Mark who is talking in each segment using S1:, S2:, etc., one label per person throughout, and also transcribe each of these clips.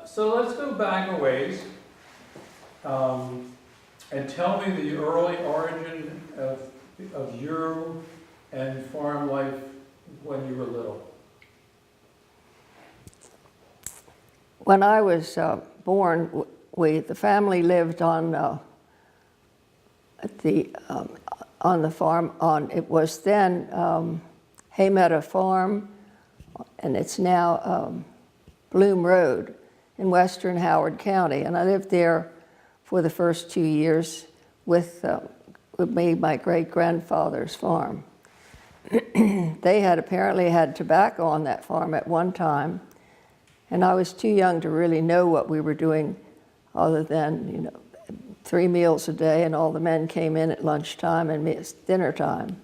S1: So let's go back a ways, and tell me the early origin of you and farm life when you were little.
S2: When I was born, the family lived on the farm. It was then Haymeadow Farm, and it's now Bloom Road in western Howard County. And I lived there for the first 2 years with my great-grandfather's farm. They had apparently had tobacco on that farm at one time, and I was too young to really know what we were doing other than, 3 meals a day, and all the men came in at lunchtime and dinner time.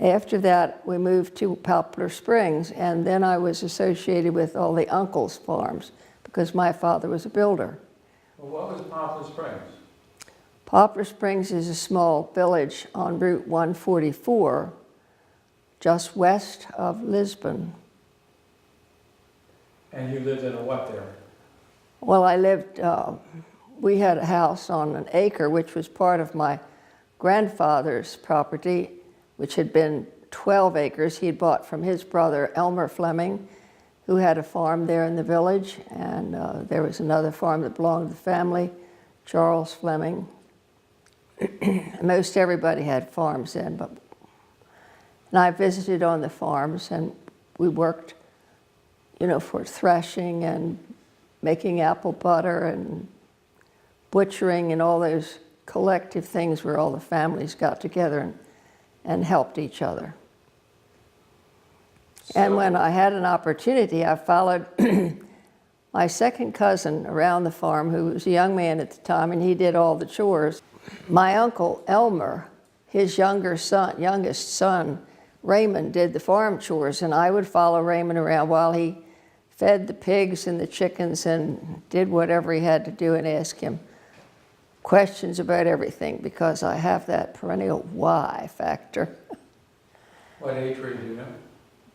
S2: After that, we moved to Poplar Springs, and then I was associated with all the uncles' farms because my father was a builder.
S1: Well, what was Poplar Springs?
S2: Poplar Springs is a small village on Route 144, just west of Lisbon.
S1: And you lived in a what there?
S2: Well, we had a house on an acre, which was part of my grandfather's property, which had been 12 acres he had bought from his brother, Elmer Fleming, who had a farm there in the village. And there was another farm that belonged to the family, Charles Fleming. Most everybody had farms then, and I visited on the farms, and we worked, for threshing and making apple butter and butchering and all those collective things where all the families got together and helped each other. And when I had an opportunity, I followed my second cousin around the farm, who was a young man at the time, and he did all the chores. My uncle Elmer, his youngest son, Raymond, did the farm chores, and I would follow Raymond around while he fed the pigs and the chickens and did whatever he had to do and ask him questions about everything, because I have that perennial why factor.
S1: What age were you then?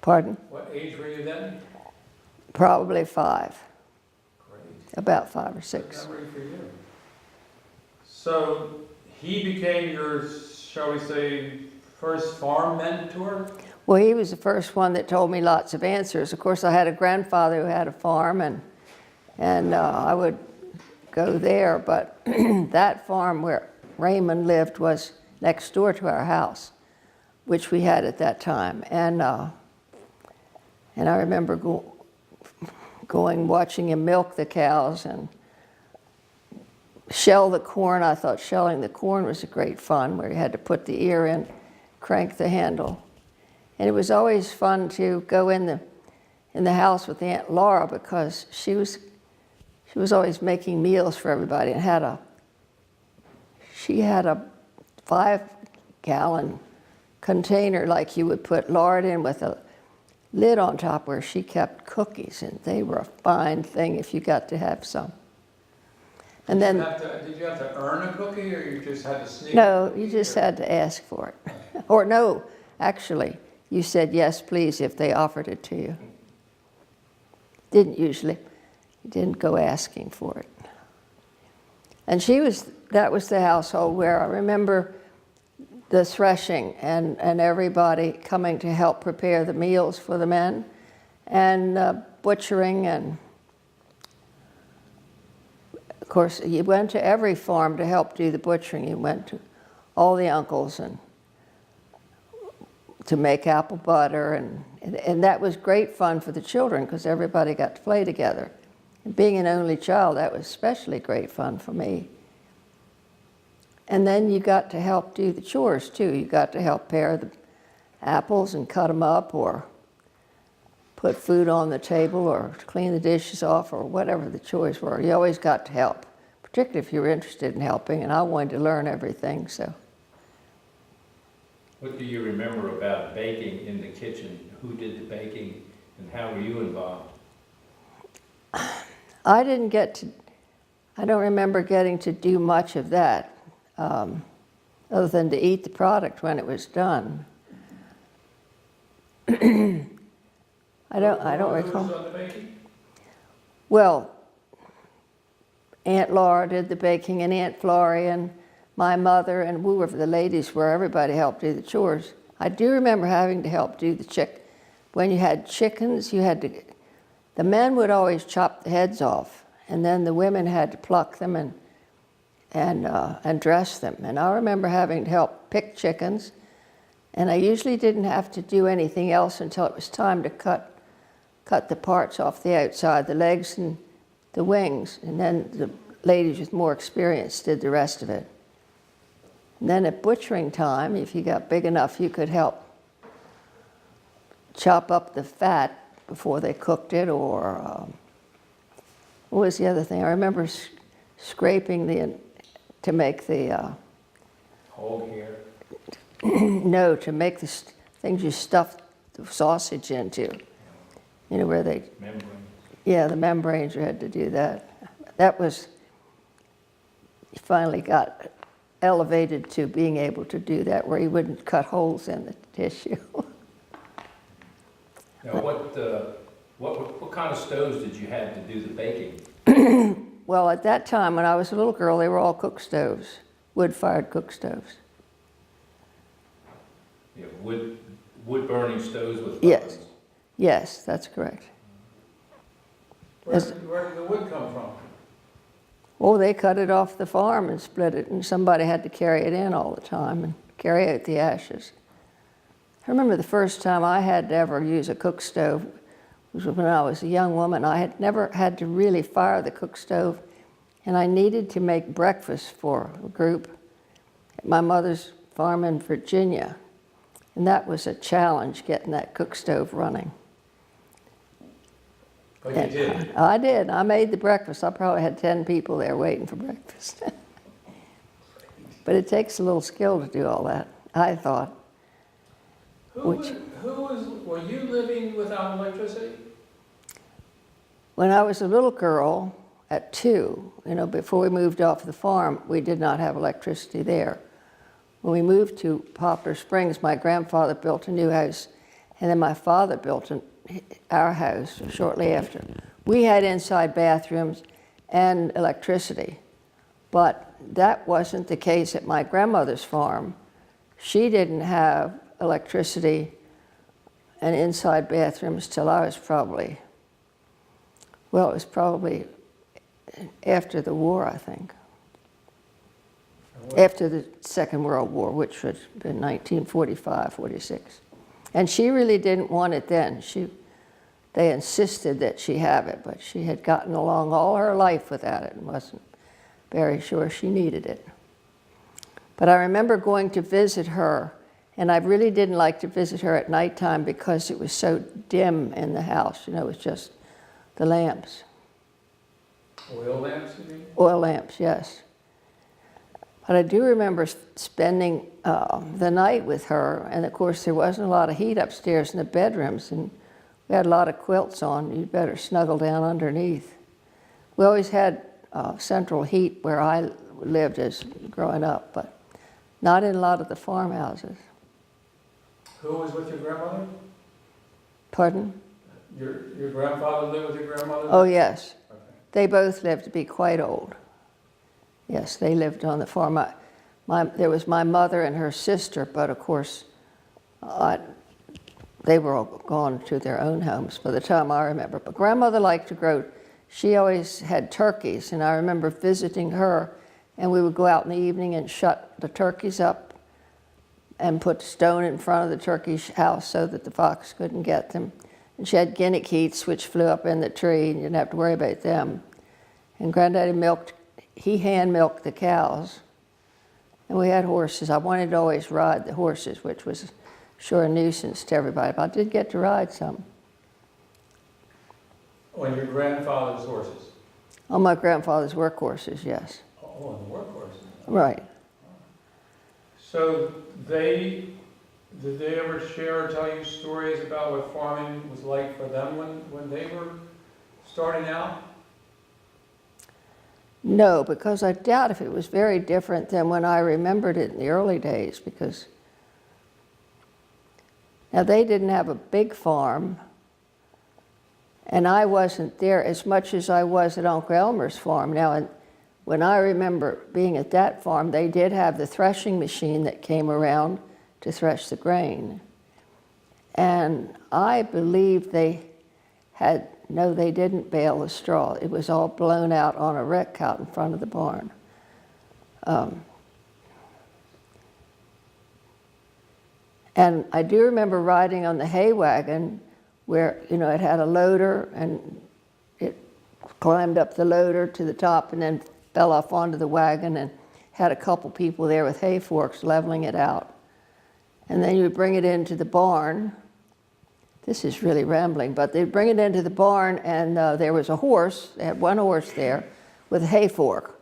S2: Pardon?
S1: What age were you then?
S2: Probably 5.
S1: Great.
S2: About 5 or 6.
S1: Good memory for you. So he became your, shall we say, first farm mentor?
S2: Well, he was the first one that told me lots of answers. Of course, I had a grandfather who had a farm, and I would go there, but that farm where Raymond lived was next door to our house, which we had at that time. And I remember watching him milk the cows and shell the corn. I thought shelling the corn was a great fun, where you had to put the ear in, crank the handle. And it was always fun to go in the house with Aunt Laura, because she was always making meals for everybody, and she had a 5-gallon container like you would put lard in, with a lid on top where she kept cookies, and they were a fine thing if you got to have some. And then,
S1: did you have to earn a cookie, or you just had to sneak?
S2: No, you just had to ask for it. Or no, actually, you said yes, please, if they offered it to you. Didn't usually. You didn't go asking for it. And that was the household where I remember the threshing and everybody coming to help prepare the meals for the men, and butchering. And of course, you went to every farm to help do the butchering. You went to all the uncles and to make apple butter, and that was great fun for the children, because everybody got to play together. And being an only child, that was especially great fun for me. And then you got to help do the chores too. You got to help pare the apples and cut them up, or put food on the table, or clean the dishes off, or whatever the chores were. You always got to help, particularly if you were interested in helping, and I wanted to learn everything, so.
S3: What do you remember about baking in the kitchen? Who did the baking, and how were you involved?
S2: I don't remember getting to do much of that, other than to eat the product when it was done. I don't recall.
S1: Who was on the baking?
S2: Well, Aunt Laura did the baking, and Aunt Florrie, and my mother, and we were the ladies where everybody helped do the chores. I do remember having to help do when you had chickens, the men would always chop the heads off, and then the women had to pluck them and dress them. And I remember having to help pick chickens, and I usually didn't have to do anything else until it was time to cut the parts off the outside, the legs and the wings, and then the ladies with more experience did the rest of it. And then at butchering time, if you got big enough, you could help chop up the fat before they cooked it, or what was the other thing? I remember scraping to make the
S3: Hog hair.
S2: no, to make the things you stuff the sausage into. You know, where they,
S3: Membrane.
S2: yeah, the membranes, you had to do that. That was, you finally got elevated to being able to do that, where you wouldn't cut holes in the tissue.
S3: Now, what kind of stoves did you have to do the baking?
S2: Well, at that time, when I was a little girl, they were all cook stoves, wood-fired cook stoves.
S3: You know, wood-burning stoves with
S2: Yes.
S3: ovens?
S2: Yes, that's correct.
S1: Where did the wood come from?
S2: Oh, they cut it off the farm and split it, and somebody had to carry it in all the time and carry out the ashes. I remember the first time I had to ever use a cook stove was when I was a young woman. I had never had to really fire the cook stove, and I needed to make breakfast for a group at my mother's farm in Virginia. And that was a challenge, getting that cook stove running.
S1: But you did.
S2: I did. I made the breakfast. I probably had 10 people there waiting for breakfast. But it takes a little skill to do all that, I thought.
S1: Were you living without electricity?
S2: When I was a little girl, at 2, before we moved off the farm, we did not have electricity there. When we moved to Poplar Springs, my grandfather built a new house, and then my father built our house shortly after. We had inside bathrooms and electricity, but that wasn't the case at my grandmother's farm. She didn't have electricity and inside bathrooms till I was probably after the war, I think. After the Second World War, which would have been 1945, 46. And she really didn't want it then. They insisted that she have it, but she had gotten along all her life without it and wasn't very sure she needed it. But I remember going to visit her, and I really didn't like to visit her at nighttime because it was so dim in the house. It was just the lamps.
S1: Oil lamps, you mean?
S2: Oil lamps, yes. But I do remember spending the night with her, and of course there wasn't a lot of heat upstairs in the bedrooms, and we had a lot of quilts on. You'd better snuggle down underneath. We always had central heat where I lived as growing up, but not in a lot of the farmhouses.
S1: Who was with your grandmother?
S2: Pardon?
S1: Your grandfather lived with your grandmother?
S2: Oh, yes.
S1: Okay.
S2: They both lived to be quite old. Yes, they lived on the farm. There was my mother and her sister, but of course, they were all gone to their own homes by the time I remember. But grandmother liked to grow. She always had turkeys, and I remember visiting her, and we would go out in the evening and shut the turkeys up and put stone in front of the turkey house so that the fox couldn't get them. And she had guinea geese, which flew up in the tree, and you didn't have to worry about them. And Granddaddy he hand milked the cows, and we had horses. I wanted to always ride the horses, which was sure a nuisance to everybody, but I did get to ride some.
S1: On your grandfather's horses?
S2: On my grandfather's work horses, yes.
S1: Oh, on the work horses.
S2: Right.
S1: So did they ever share or tell you stories about what farming was like for them when they were starting out?
S2: No, because I doubt if it was very different than when I remembered it in the early days, because now they didn't have a big farm, And I wasn't there as much as I was at Uncle Elmer's farm. Now, when I remember being at that farm, they did have the threshing machine that came around to thresh the grain. And I believe they had, no, they didn't bale the straw. It was all blown out on a rick out in front of the barn. And I do remember riding on the hay wagon where, you know, it had a loader and it climbed up the loader to the top and then fell off onto the wagon, and had a couple people there with hay forks leveling it out. And then you would bring it into the barn. This is really rambling, but they'd bring it into the barn, and there was a horse. They had one horse there with a hay fork.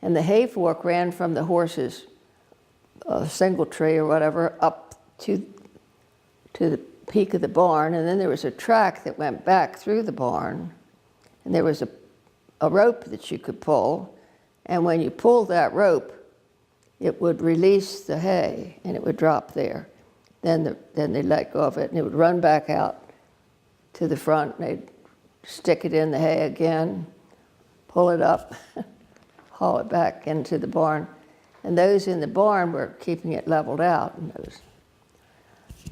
S2: And the hay fork ran from the horse's single tree or whatever up to the peak of the barn, and then there was a track that went back through the barn, and there was a rope that you could pull, and when you pulled that rope, it would release the hay, and it would drop there. Then they let go of it, and it would run back out to the front, and they'd stick it in the hay again, pull it up, haul it back into the barn. And those in the barn were keeping it leveled out, and it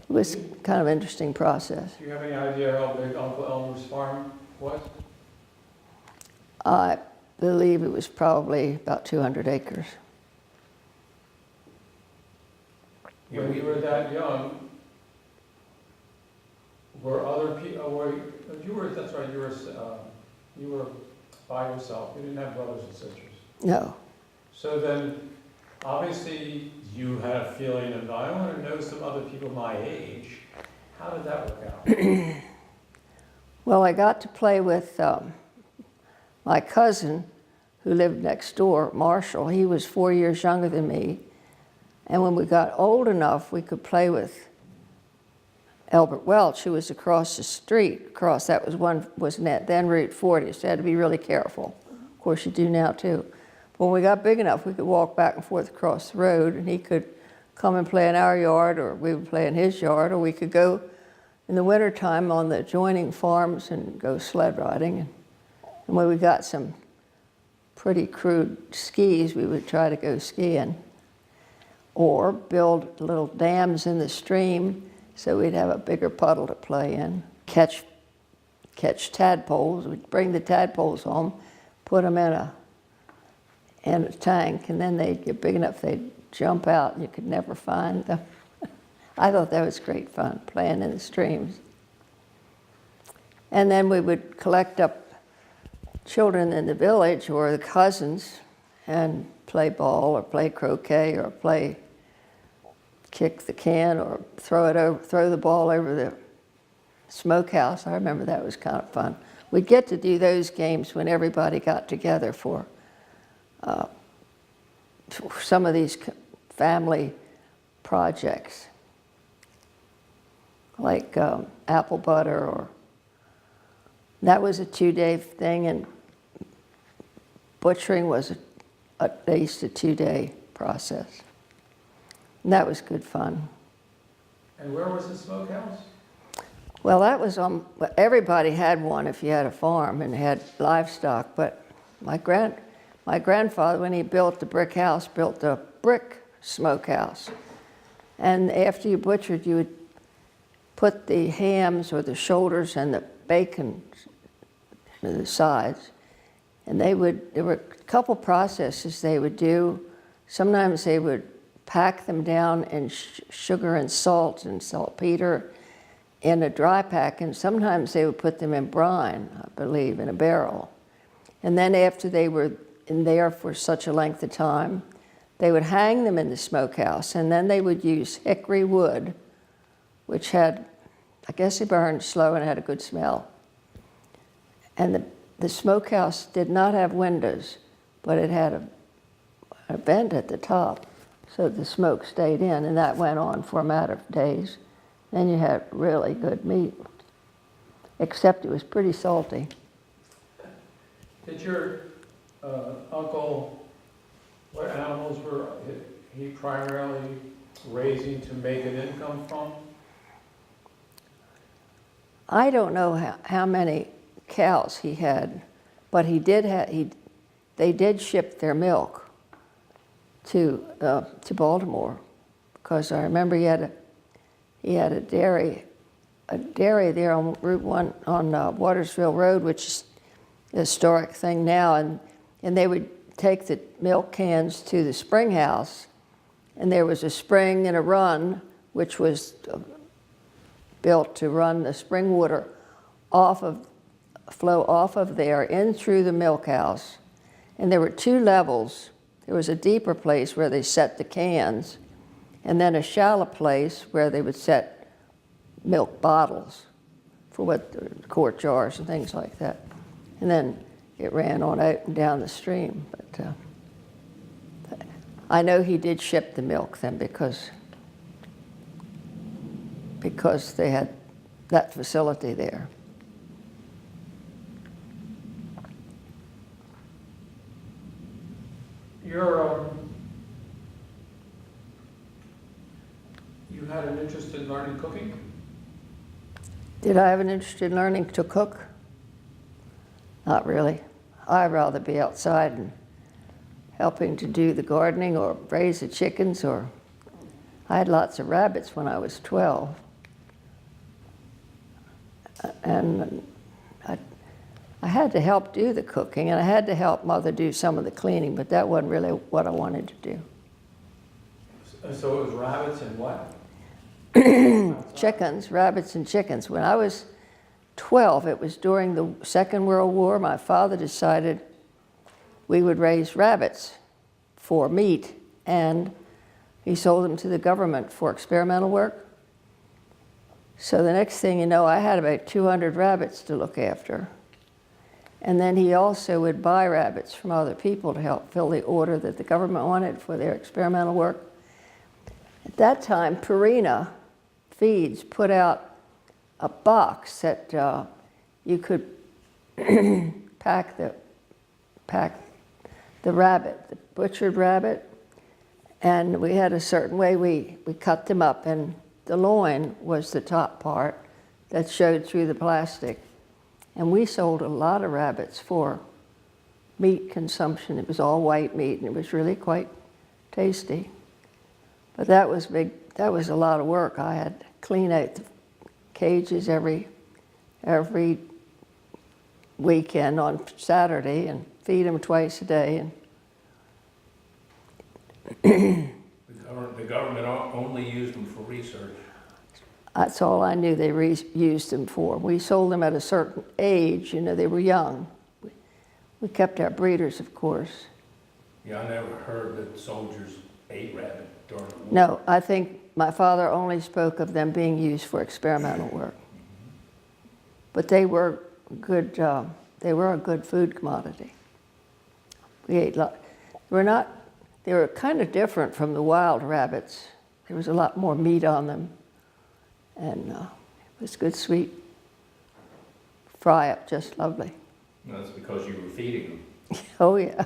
S2: was kind of an interesting process.
S1: Do you have any idea how big Uncle Elmer's farm was?
S2: I believe it was probably about 200 acres.
S1: When you were that young, were other people, that's right, you were by yourself, you didn't have brothers and sisters.
S2: No.
S1: So then, obviously, you had a feeling of, I want to know some other people my age. How did that work out?
S2: Well, I got to play with my cousin who lived next door, Marshall. He was 4 years younger than me. And when we got old enough, we could play with Albert Welch, who was across the street. That was then Route 40, so you had to be really careful. Of course, you do now too. But when we got big enough, we could walk back and forth across the road, and he could come and play in our yard, or we would play in his yard, or we could go in the wintertime on the adjoining farms and go sled riding. And when we got some pretty crude skis, we would try to go skiing. Or build little dams in the stream so we'd have a bigger puddle to play in. Catch tadpoles. We'd bring the tadpoles home, put them in a tank, and then they'd get big enough they'd jump out and you could never find them. I thought that was great fun, playing in the streams. And then we would collect up children in the village or the cousins and play ball or play croquet or play kick the can or throw the ball over the smokehouse. I remember that was kind of fun. We'd get to do those games when everybody got together for some of these family projects, like apple butter, or that was a 2-day thing, and butchering was at least a 2-day process. And that was good fun.
S1: And where was the smokehouse?
S2: Well, that was everybody had one if you had a farm and had livestock, but my grandfather, when he built the brick house, built a brick smokehouse. And after you butchered, you would put the hams or the shoulders and the bacon to the sides. And there were a couple processes they would do. Sometimes they would pack them down in sugar and salt and saltpeter in a dry pack, and sometimes they would put them in brine, I believe, in a barrel. And then after they were in there for such a length of time, they would hang them in the smokehouse, and then they would use hickory wood, which had, I guess it burned slow and had a good smell. And the smokehouse did not have windows, but it had a vent at the top, so the smoke stayed in, and that went on for a matter of days. Then you had really good meat, except it was pretty salty.
S1: Did your uncle, what animals were he primarily raising to make an income from?
S2: I don't know how many cows he had, but he did they did ship their milk to Baltimore, because I remember he had a dairy there on Route 1 on Watersville Road, which is a historic thing now, and they would take the milk cans to the spring house, and there was a spring and a run which was built to run the spring water flow off of there in through the milk house. And there were two levels. There was a deeper place where they set the cans, and then a shallow place where they would set milk bottles for quart jars and things like that. And then it ran on out and down the stream. But I know he did ship the milk then because they had that facility there.
S1: You had an interest in learning cooking?
S2: Did I have an interest in learning to cook? Not really. I'd rather be outside and helping to do the gardening or raise the chickens, or I had lots of rabbits when I was 12. And I had to help do the cooking, and I had to help Mother do some of the cleaning, but that wasn't really what I wanted to do.
S1: So it was rabbits and what?
S2: Chickens, rabbits and chickens. When I was 12, it was during the Second World War, my father decided we would raise rabbits for meat, and he sold them to the government for experimental work. So the next thing you know, I had about 200 rabbits to look after. And then he also would buy rabbits from other people to help fill the order that the government wanted for their experimental work. At that time, Purina Feeds put out a box that you could pack the rabbit, the butchered rabbit, and we had a certain way we cut them up, and the loin was the top part that showed through the plastic. And we sold a lot of rabbits for meat consumption. It was all white meat, and it was really quite tasty. But that was big. That was a lot of work. I had to clean out the cages every weekend on Saturday and feed them twice a day. And
S3: The government only used them for research.
S2: that's all I knew they used them for. We sold them at a certain age. You know, they were young. We kept our breeders, of course.
S3: Yeah, I never heard that soldiers ate rabbit during the war.
S2: No, I think my father only spoke of them being used for experimental work. But they were good. They were a good food commodity. We ate lot. They were kind of different from the wild rabbits. There was a lot more meat on them, and it was good sweet fry up, just lovely.
S3: That's because you were feeding them.
S2: Oh yeah.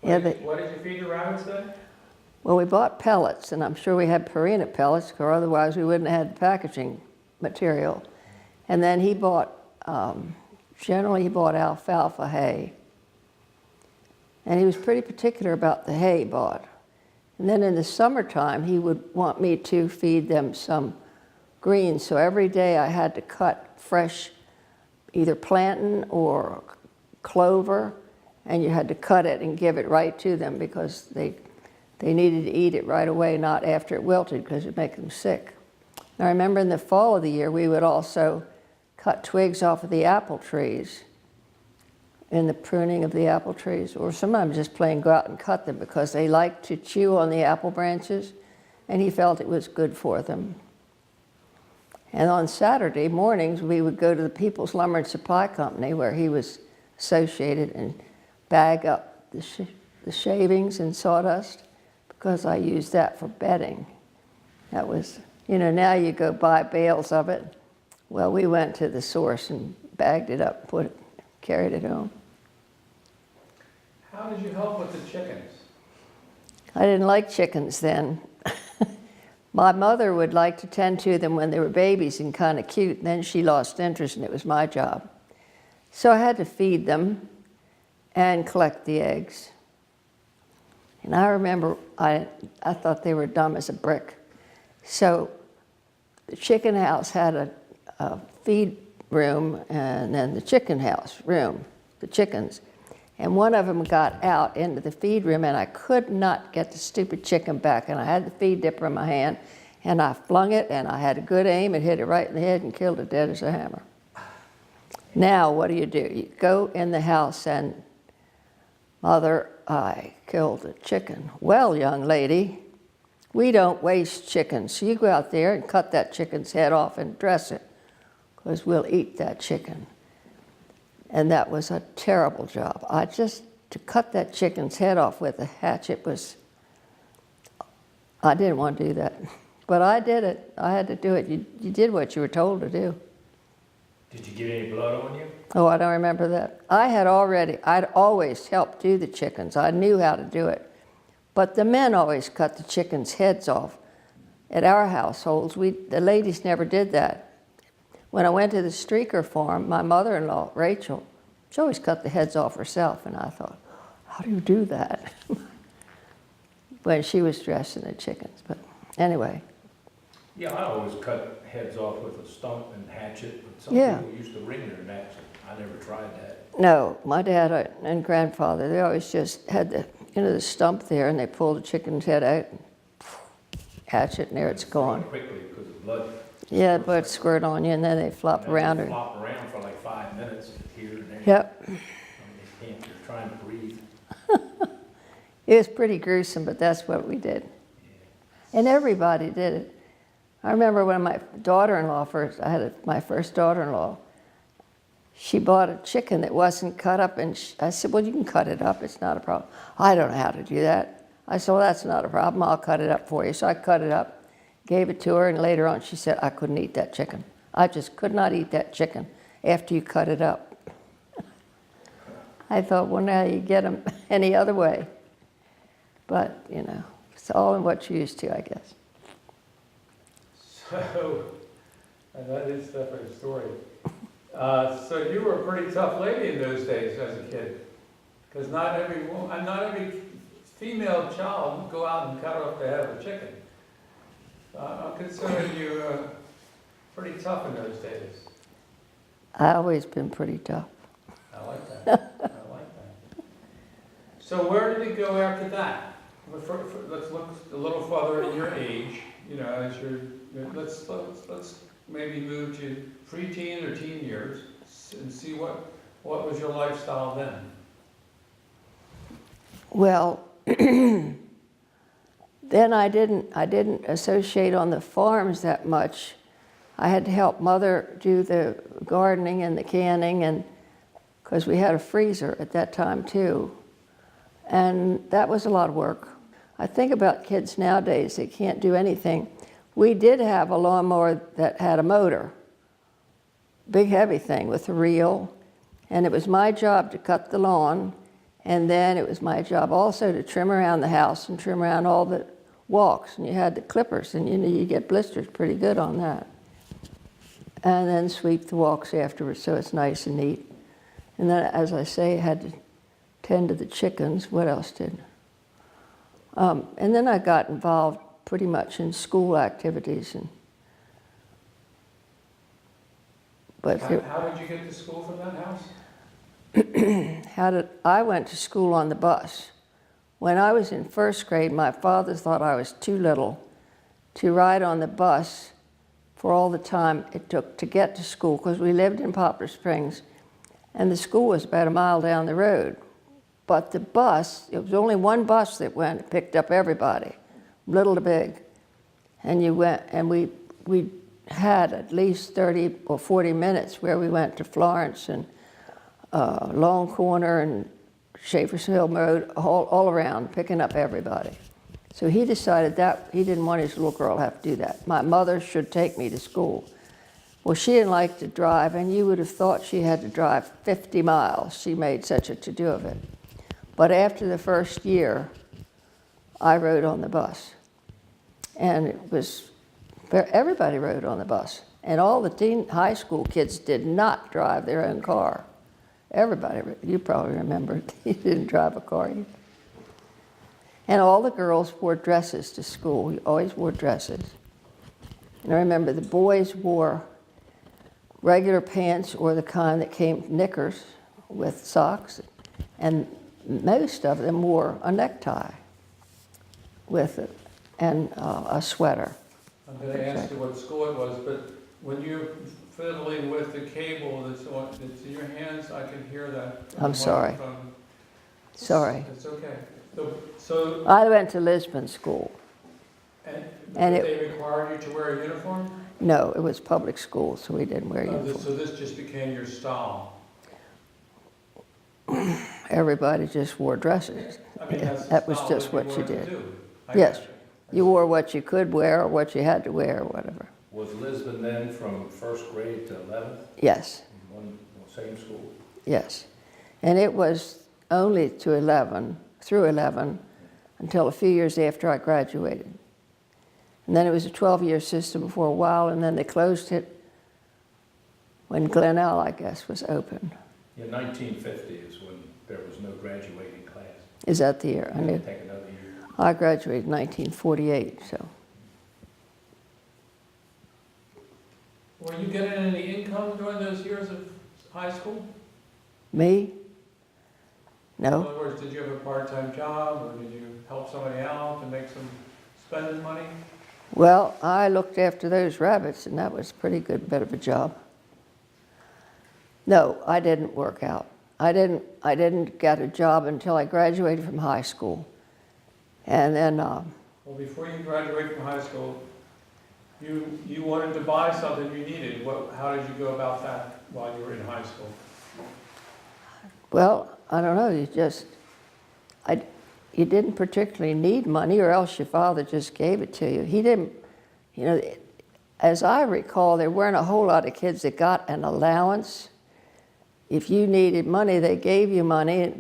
S2: Yeah.
S1: What did you feed the rabbits then?
S2: Well, we bought pellets, and I'm sure we had Purina pellets, or otherwise we wouldn't have had packaging material. And then he bought, generally he bought alfalfa hay. And he was pretty particular about the hay he bought. And then in the summertime, he would want me to feed them some greens. So every day I had to cut fresh, either plantain or clover, and you had to cut it and give it right to them because they needed to eat it right away, not after it wilted, because it'd make them sick. And I remember in the fall of the year, we would also cut twigs off of the apple trees in the pruning of the apple trees, or sometimes just plain go out and cut them because they like to chew on the apple branches, and he felt it was good for them. And on Saturday mornings, we would go to the People's Lumber and Supply Company, where he was associated, and bag up the shavings and sawdust, because I used that for bedding. That was, you know, now you go buy bales of it. Well, we went to the source and bagged it up, carried it home.
S1: How did you help with the chickens?
S2: I didn't like chickens then. My mother would like to tend to them when they were babies and kind of cute, and then she lost interest and it was my job. So I had to feed them and collect the eggs. And I remember I thought they were dumb as a brick. So the chicken house had a feed room and then the chicken house room, the chickens. And one of them got out into the feed room and I could not get the stupid chicken back. And I had the feed dipper in my hand and I flung it and I had a good aim and hit it right in the head and killed it dead as a hammer. Now what do? You go in the house and, Mother, I killed a chicken. Well, young lady, we don't waste chickens. So you go out there and cut that chicken's head off and dress it, because we'll eat that chicken. And that was a terrible job. To cut that chicken's head off with a hatchet I didn't want to do that. But I did it. I had to do it. You did what you were told to do.
S3: Did you get any blood on you?
S2: Oh, I don't remember that. I'd always helped do the chickens. I knew how to do it. But the men always cut the chickens' heads off. At our households, the ladies never did that. When I went to the Streaker farm, my mother-in-law, Rachel, she always cut the heads off herself, and I thought, how do you do that? When she was dressing the chickens, but anyway.
S3: Yeah, I always cut heads off with a stump and hatchet, but some
S2: Yeah.
S3: people used to ring their necks. I never tried that.
S2: No, my dad and grandfather, they always just had the stump there, and they pulled the chicken's head out, and hatchet, and there it's gone.
S3: Quickly because of blood.
S2: Yeah, blood squirt on you, and then they flop
S3: And
S2: around
S3: they
S2: her.
S3: flop around for like 5 minutes here and there.
S2: Yep.
S3: I mean, they can't, they're trying to breathe.
S2: It was pretty gruesome, but that's what we did. And everybody did it. I remember when my daughter-in-law I had my first daughter-in-law, she bought a chicken that wasn't cut up, and I said, well, you can cut it up, it's not a problem. I don't know how to do that. I said, well, that's not a problem, I'll cut it up for you. So I cut it up, gave it to her, and later on she said, I couldn't eat that chicken. I just could not eat that chicken after you cut it up. I thought, well, now you get them any other way. But, it's all in what you're used to, I guess.
S1: So, that is definitely a story. So you were a pretty tough lady in those days as a kid, because not every female child would go out and cut off the head of a chicken. I'm considering you pretty tough in those days.
S2: I've always been pretty tough.
S1: I like that. I like that. So where did it go after that? Let's look a little further at your age. As let's maybe move to preteen or teen years and see what was your lifestyle then.
S2: Well, then I didn't associate on the farms that much. I had to help Mother do the gardening and the canning, and because we had a freezer at that time too, and that was a lot of work. I think about kids nowadays, they can't do anything. We did have a lawnmower that had a motor, big heavy thing with a reel, and it was my job to cut the lawn, and then it was my job also to trim around the house and trim around all the walks, and you had the clippers, and you get blisters pretty good on that. And then sweep the walks afterwards so it's nice and neat. And then, as I say, I had to tend to the chickens. What else did? And then I got involved pretty much in school activities.
S1: How did you get to school from that house?
S2: I went to school on the bus. When I was in first grade, my father thought I was too little to ride on the bus for all the time it took to get to school, because we lived in Poplar Springs, and the school was about a mile down the road. But the bus, it was only one bus that went and picked up everybody, little to big. And you went, and we had at least 30 or 40 minutes where we went to Florence and Long Corner and Schaefer's Hill Road, all around, picking up everybody. So he decided that he didn't want his little girl to have to do that. My mother should take me to school. Well, she didn't like to drive, and you would have thought she had to drive 50 miles. She made such a to-do of it. But after the first year, I rode on the bus. And it was, everybody rode on the bus. And all the high school kids did not drive their own car. Everybody, you probably remember, you didn't drive a car either. And all the girls wore dresses to school. You always wore dresses. And I remember the boys wore regular pants or the kind that came knickers with socks. And most of them wore a necktie with it and a sweater.
S1: I'm going to ask you what school it was, but when you're fiddling with the cable that's in your hands, I can hear that.
S2: I'm sorry. Sorry.
S1: It's okay. So
S2: I went to Lisbon School.
S1: and did they required you to wear a uniform?
S2: No, it was public school, so we didn't wear uniforms.
S1: So this just became your style?
S2: Everybody just wore dresses.
S1: I mean, that's the
S2: That was
S1: style
S2: just
S1: that
S2: what you
S1: wanted to
S2: did.
S1: do. I
S2: Yes.
S1: got you.
S2: You wore what you could wear or what you had to wear or whatever.
S3: Was Lisbon then from first grade to 11th
S2: Yes,
S3: in one same school?
S2: yes. And it was only to 11, through 11, until a few years after I graduated. And then it was a 12-year system for a while, and then they closed it when Glenelg, I guess, was open.
S3: Yeah, 1950 is when there was no graduating class.
S2: Is that the year? I knew.
S3: Take another year.
S2: I graduated in 1948, so.
S1: Were you getting any income during those years of high school?
S2: Me?
S1: In
S2: No.
S1: other words, did you have a part-time job, or did you help somebody out to make some spending money?
S2: Well, I looked after those rabbits, and that was a pretty good bit of a job. No, I didn't work out. I didn't get a job until I graduated from high school. And then,
S1: Well, before you graduated from high school, you wanted to buy something you needed. How did you go about that while you were in high school?
S2: well, I don't know, you didn't particularly need money, or else your father just gave it to you. He didn't, as I recall, there weren't a whole lot of kids that got an allowance. If you needed money, they gave you money,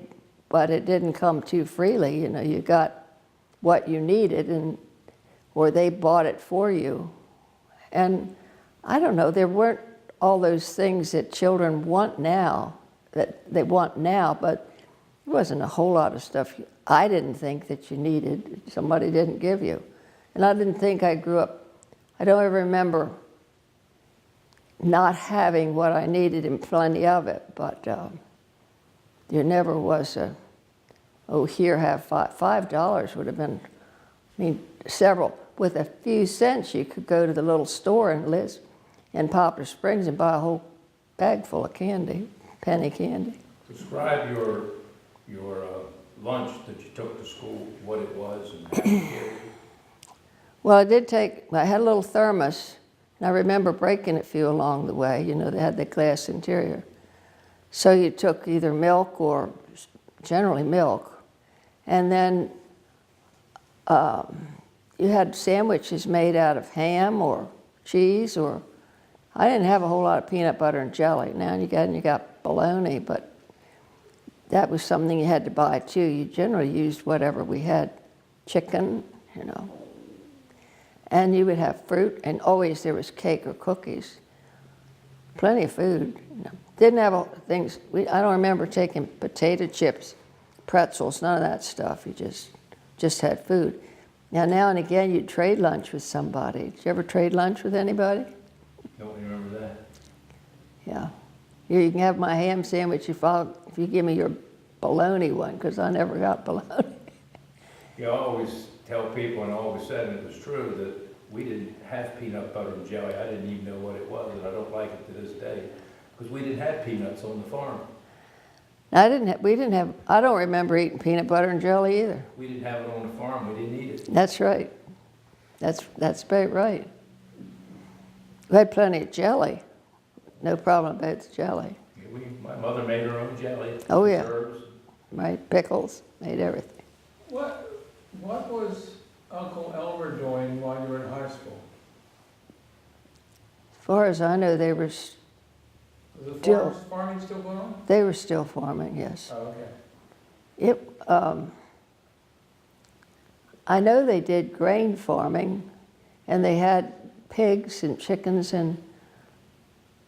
S2: but it didn't come too freely. You got what you needed, or they bought it for you. And I don't know, there weren't all those things that children want now, that they want now, but there wasn't a whole lot of stuff I didn't think that you needed, somebody didn't give you. And I didn't think I grew up, I don't ever remember not having what I needed and plenty of it, but there never was here, have $5 would have been, several. With a few cents, you could go to the little store in Poplar Springs and buy a whole bag full of candy, penny candy.
S3: Describe your lunch that you took to school, what it was, and how you carried it.
S2: Well, I had a little thermos, and I remember breaking a few along the way. They had the glass interior. So you took either milk or generally milk, and then you had sandwiches made out of ham or cheese, or I didn't have a whole lot of peanut butter and jelly. Now you got bologna, but that was something you had to buy too. You generally used whatever we had, chicken, and you would have fruit, and always there was cake or cookies. Plenty of food. Didn't have things. I don't remember taking potato chips, pretzels, none of that stuff. You just had food. Now and again, you'd trade lunch with somebody. Did you ever trade lunch with anybody?
S3: Don't remember that.
S2: Yeah. Here, you can have my ham sandwich if you give me your bologna one, because I never got bologna.
S3: I always tell people, and I always said, and it was true, that we didn't have peanut butter and jelly. I didn't even know what it was, and I don't like it to this day, because we didn't have peanuts on the farm.
S2: I don't remember eating peanut butter and jelly either.
S3: We didn't have it on the farm. We didn't eat it.
S2: That's right. That's about right. We had plenty of jelly. No problem about the jelly.
S3: My mother made her own jelly.
S2: Oh, yeah.
S3: Preserves.
S2: Right, pickles, made everything.
S1: What was Uncle Elmer doing while you were in high school?
S2: As far as I know, they were
S1: Was the farming still going on?
S2: still farming, yes.
S1: Oh, okay.
S2: I know they did grain farming, And they had pigs and chickens and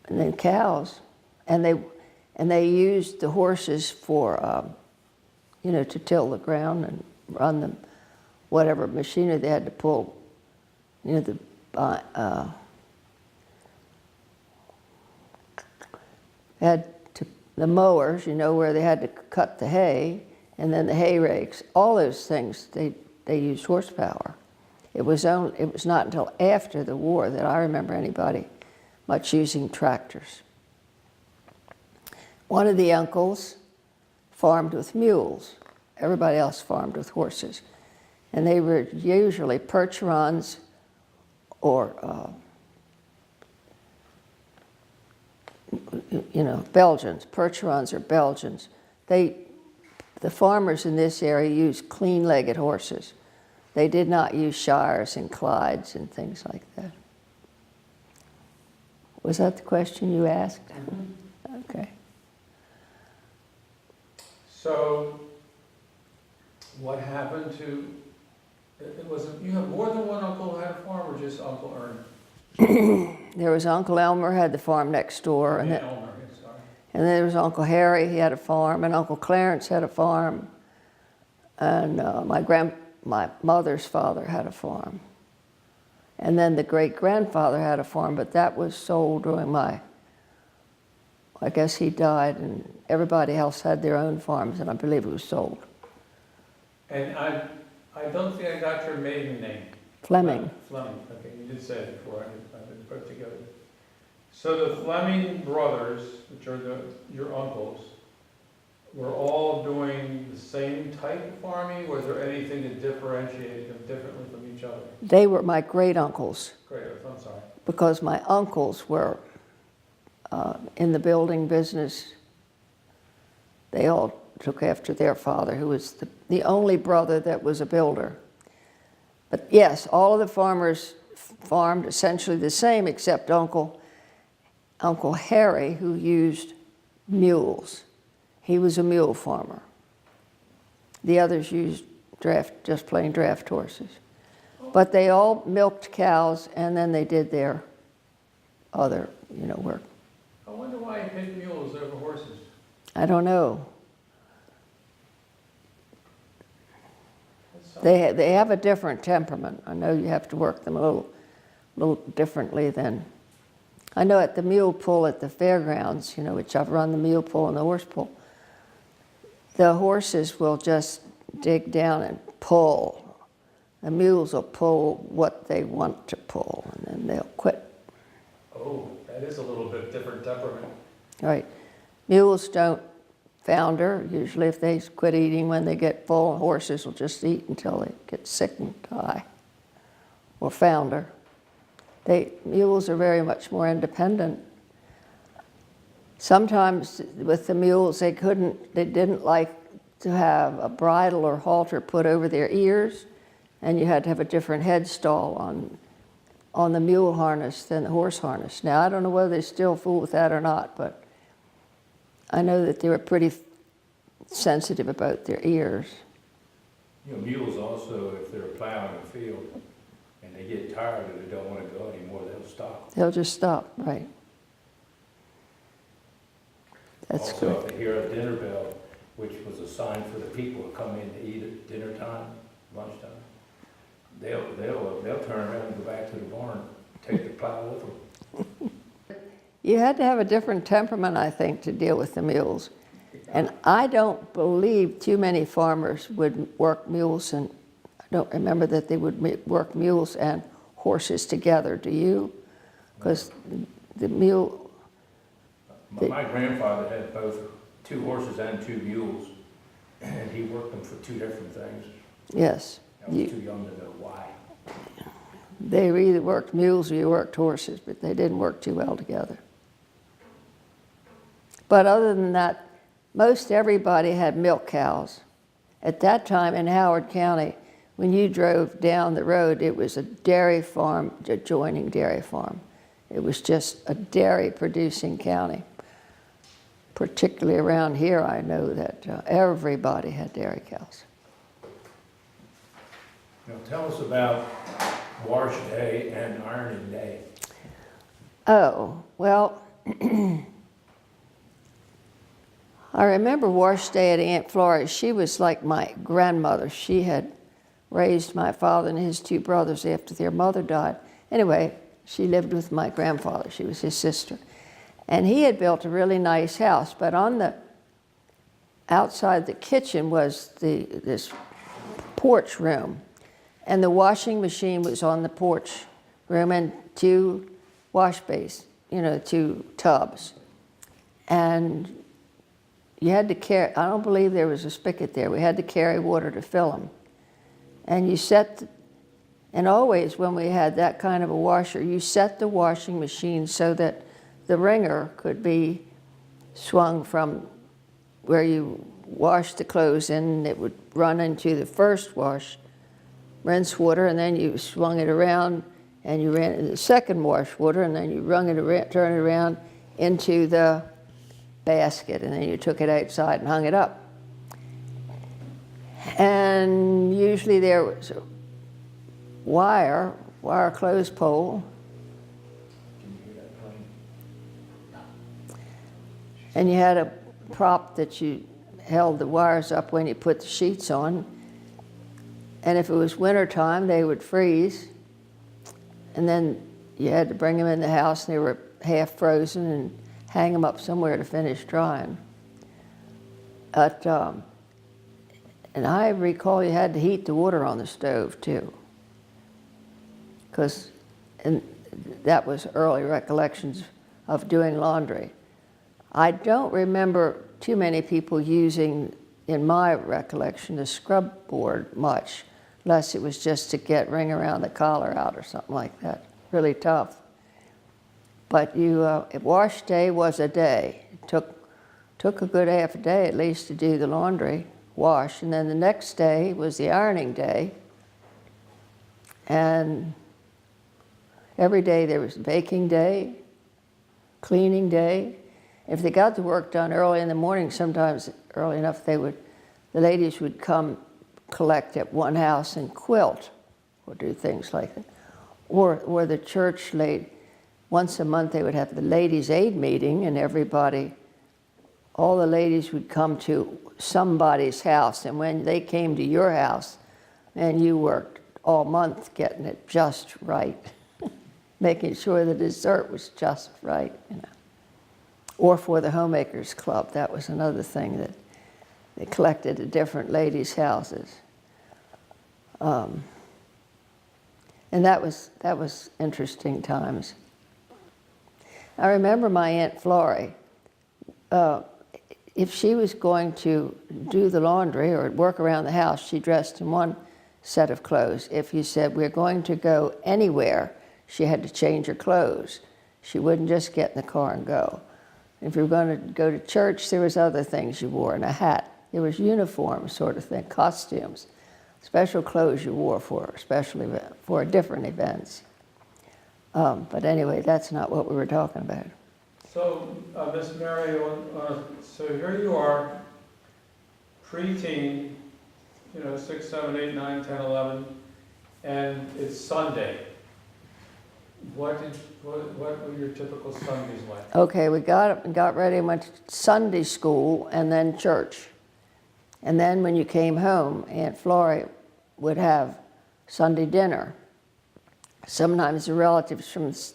S2: then cows. And they used the horses for, to till the ground and run them, whatever machinery they had to pull, the mowers, where they had to cut the hay, and then the hay rakes. All those things, they used horsepower. It was not until after the war that I remember anybody much using tractors. One of the uncles farmed with mules. Everybody else farmed with horses. And they were usually Percherons or, Belgians. Percherons or Belgians. The farmers in this area used clean-legged horses. They did not use Shires and Clydes and things like that. Was that the question you asked? Okay.
S1: So, what happened to, you have more than one uncle who had a farm, or just Uncle Ern?
S2: There was Uncle Elmer had the farm next door, and
S1: Elmer, yes, sorry.
S2: and then there was Uncle Harry, he had a farm, and Uncle Clarence had a farm, and my mother's father had a farm. And then the great-grandfather had a farm, but that was sold during I guess he died, and everybody else had their own farms, and I believe it was sold.
S1: And I don't think I got your maiden name.
S2: Fleming.
S1: Fleming, okay, you did say it before, I didn't put it together. So the Fleming brothers, which are your uncles, were all doing the same type of farming? Was there anything that differentiated them differently from each other?
S2: They were my great-uncles,
S1: Great, I'm sorry.
S2: because my uncles were in the building business. They all took after their father, who was the only brother that was a builder. But yes, all of the farmers farmed essentially the same, except Uncle Harry, who used mules. He was a mule farmer. The others used just plain draft horses. But they all milked cows, and then they did their other, work.
S1: I wonder why you picked mules over horses.
S2: I don't know. They have a different temperament. I know you have to work them a little differently than. I know at the mule pull at the fairgrounds, which I've run the mule pull and the horse pull, the horses will just dig down and pull. The mules will pull what they want to pull, and then they'll quit.
S1: Oh, that is a little bit different temperament.
S2: Right. Mules don't founder. Usually if they quit eating when they get full, horses will just eat until they get sick and die. Or founder. Mules are very much more independent. Sometimes with the mules, they didn't like to have a bridle or halter put over their ears, and you had to have a different headstall on the mule harness than the horse harness. Now, I don't know whether they still fool with that or not, but I know that they were pretty sensitive about their ears.
S3: Mules also, if they're plowing a field and they get tired or they don't want to go anymore, they'll stop.
S2: They'll just stop, right. That's
S3: Also,
S2: good.
S3: if they hear a dinner bell, which was a sign for the people to come in to eat at dinner time, lunchtime, they'll turn around and go back to the barn, take the plow with them.
S2: You had to have a different temperament, I think, to deal with the mules. And I don't believe too many farmers would work mules, and I don't remember that they would work mules and horses together. Do you? Because the mule...
S3: My grandfather had both 2 horses and 2 mules, and he worked them for 2 different things.
S2: Yes.
S3: I was too young to know why.
S2: They either worked mules or you worked horses, but they didn't work too well together. But other than that, most everybody had milk cows. At that time in Howard County, when you drove down the road, it was a dairy farm, adjoining dairy farm. It was just a dairy-producing county. Particularly around here, I know that everybody had dairy cows.
S3: Now tell us about wash day and ironing day?
S2: Oh, well, I remember wash day at Aunt Florrie. She was like my grandmother. She had raised my father and his two brothers after their mother died. Anyway, she lived with my grandfather. She was his sister. And he had built a really nice house, but on the outside the kitchen was this porch room. And the washing machine was on the porch room and two wash bays, two tubs. And you had to carry, I don't believe there was a spigot there. We had to carry water to fill them. And and always when we had that kind of a washer, you set the washing machine so that the wringer could be swung from where you washed the clothes in, and it would run into the first rinse water, and then you swung it around and you ran into the second wash water, and then you turn it around into the basket, and then you took it outside and hung it up. And usually there was a wire clothes pole, and you had a prop that you held the wires up when you put the sheets on. And if it was winter time, they would freeze, and then you had to bring them in the house, and they were half frozen, and hang them up somewhere to finish drying. And I recall you had to heat the water on the stove too, and that was early recollections of doing laundry. I don't remember too many people using, in my recollection, the scrub board much, unless it was just to get ring around the collar out or something like that, really tough. But wash day was a day. It took a good half a day at least to do the laundry, wash, and then the next day was the ironing day. And every day there was baking day, cleaning day. If they got the work done early in the morning, sometimes early enough, the ladies would come collect at one house and quilt or do things like that. Or the church once a month they would have the ladies' aid meeting, and all the ladies would come to somebody's house, and when they came to your house, and you worked all month getting it just right, making sure the dessert was just right, Or for the Homemakers Club, that was another thing that they collected at different ladies' houses. And that was interesting times. I remember my Aunt Florrie, if she was going to do the laundry or work around the house, she dressed in one set of clothes. If you said, we're going to go anywhere, she had to change her clothes. She wouldn't just get in the car and go. If you were going to go to church, there was other things you wore, and a hat. There was uniform sort of thing, costumes, special clothes you wore for different events. But anyway, that's not what we were talking about.
S1: So, Miss Mary, so here you are, preteen, 6, 7, 8, 9, 10, 11, and it's Sunday. What were your typical Sundays like?
S2: Okay, we got up and got ready and went to Sunday school and then church. And then when you came home, Aunt Florrie would have Sunday dinner. Sometimes the relatives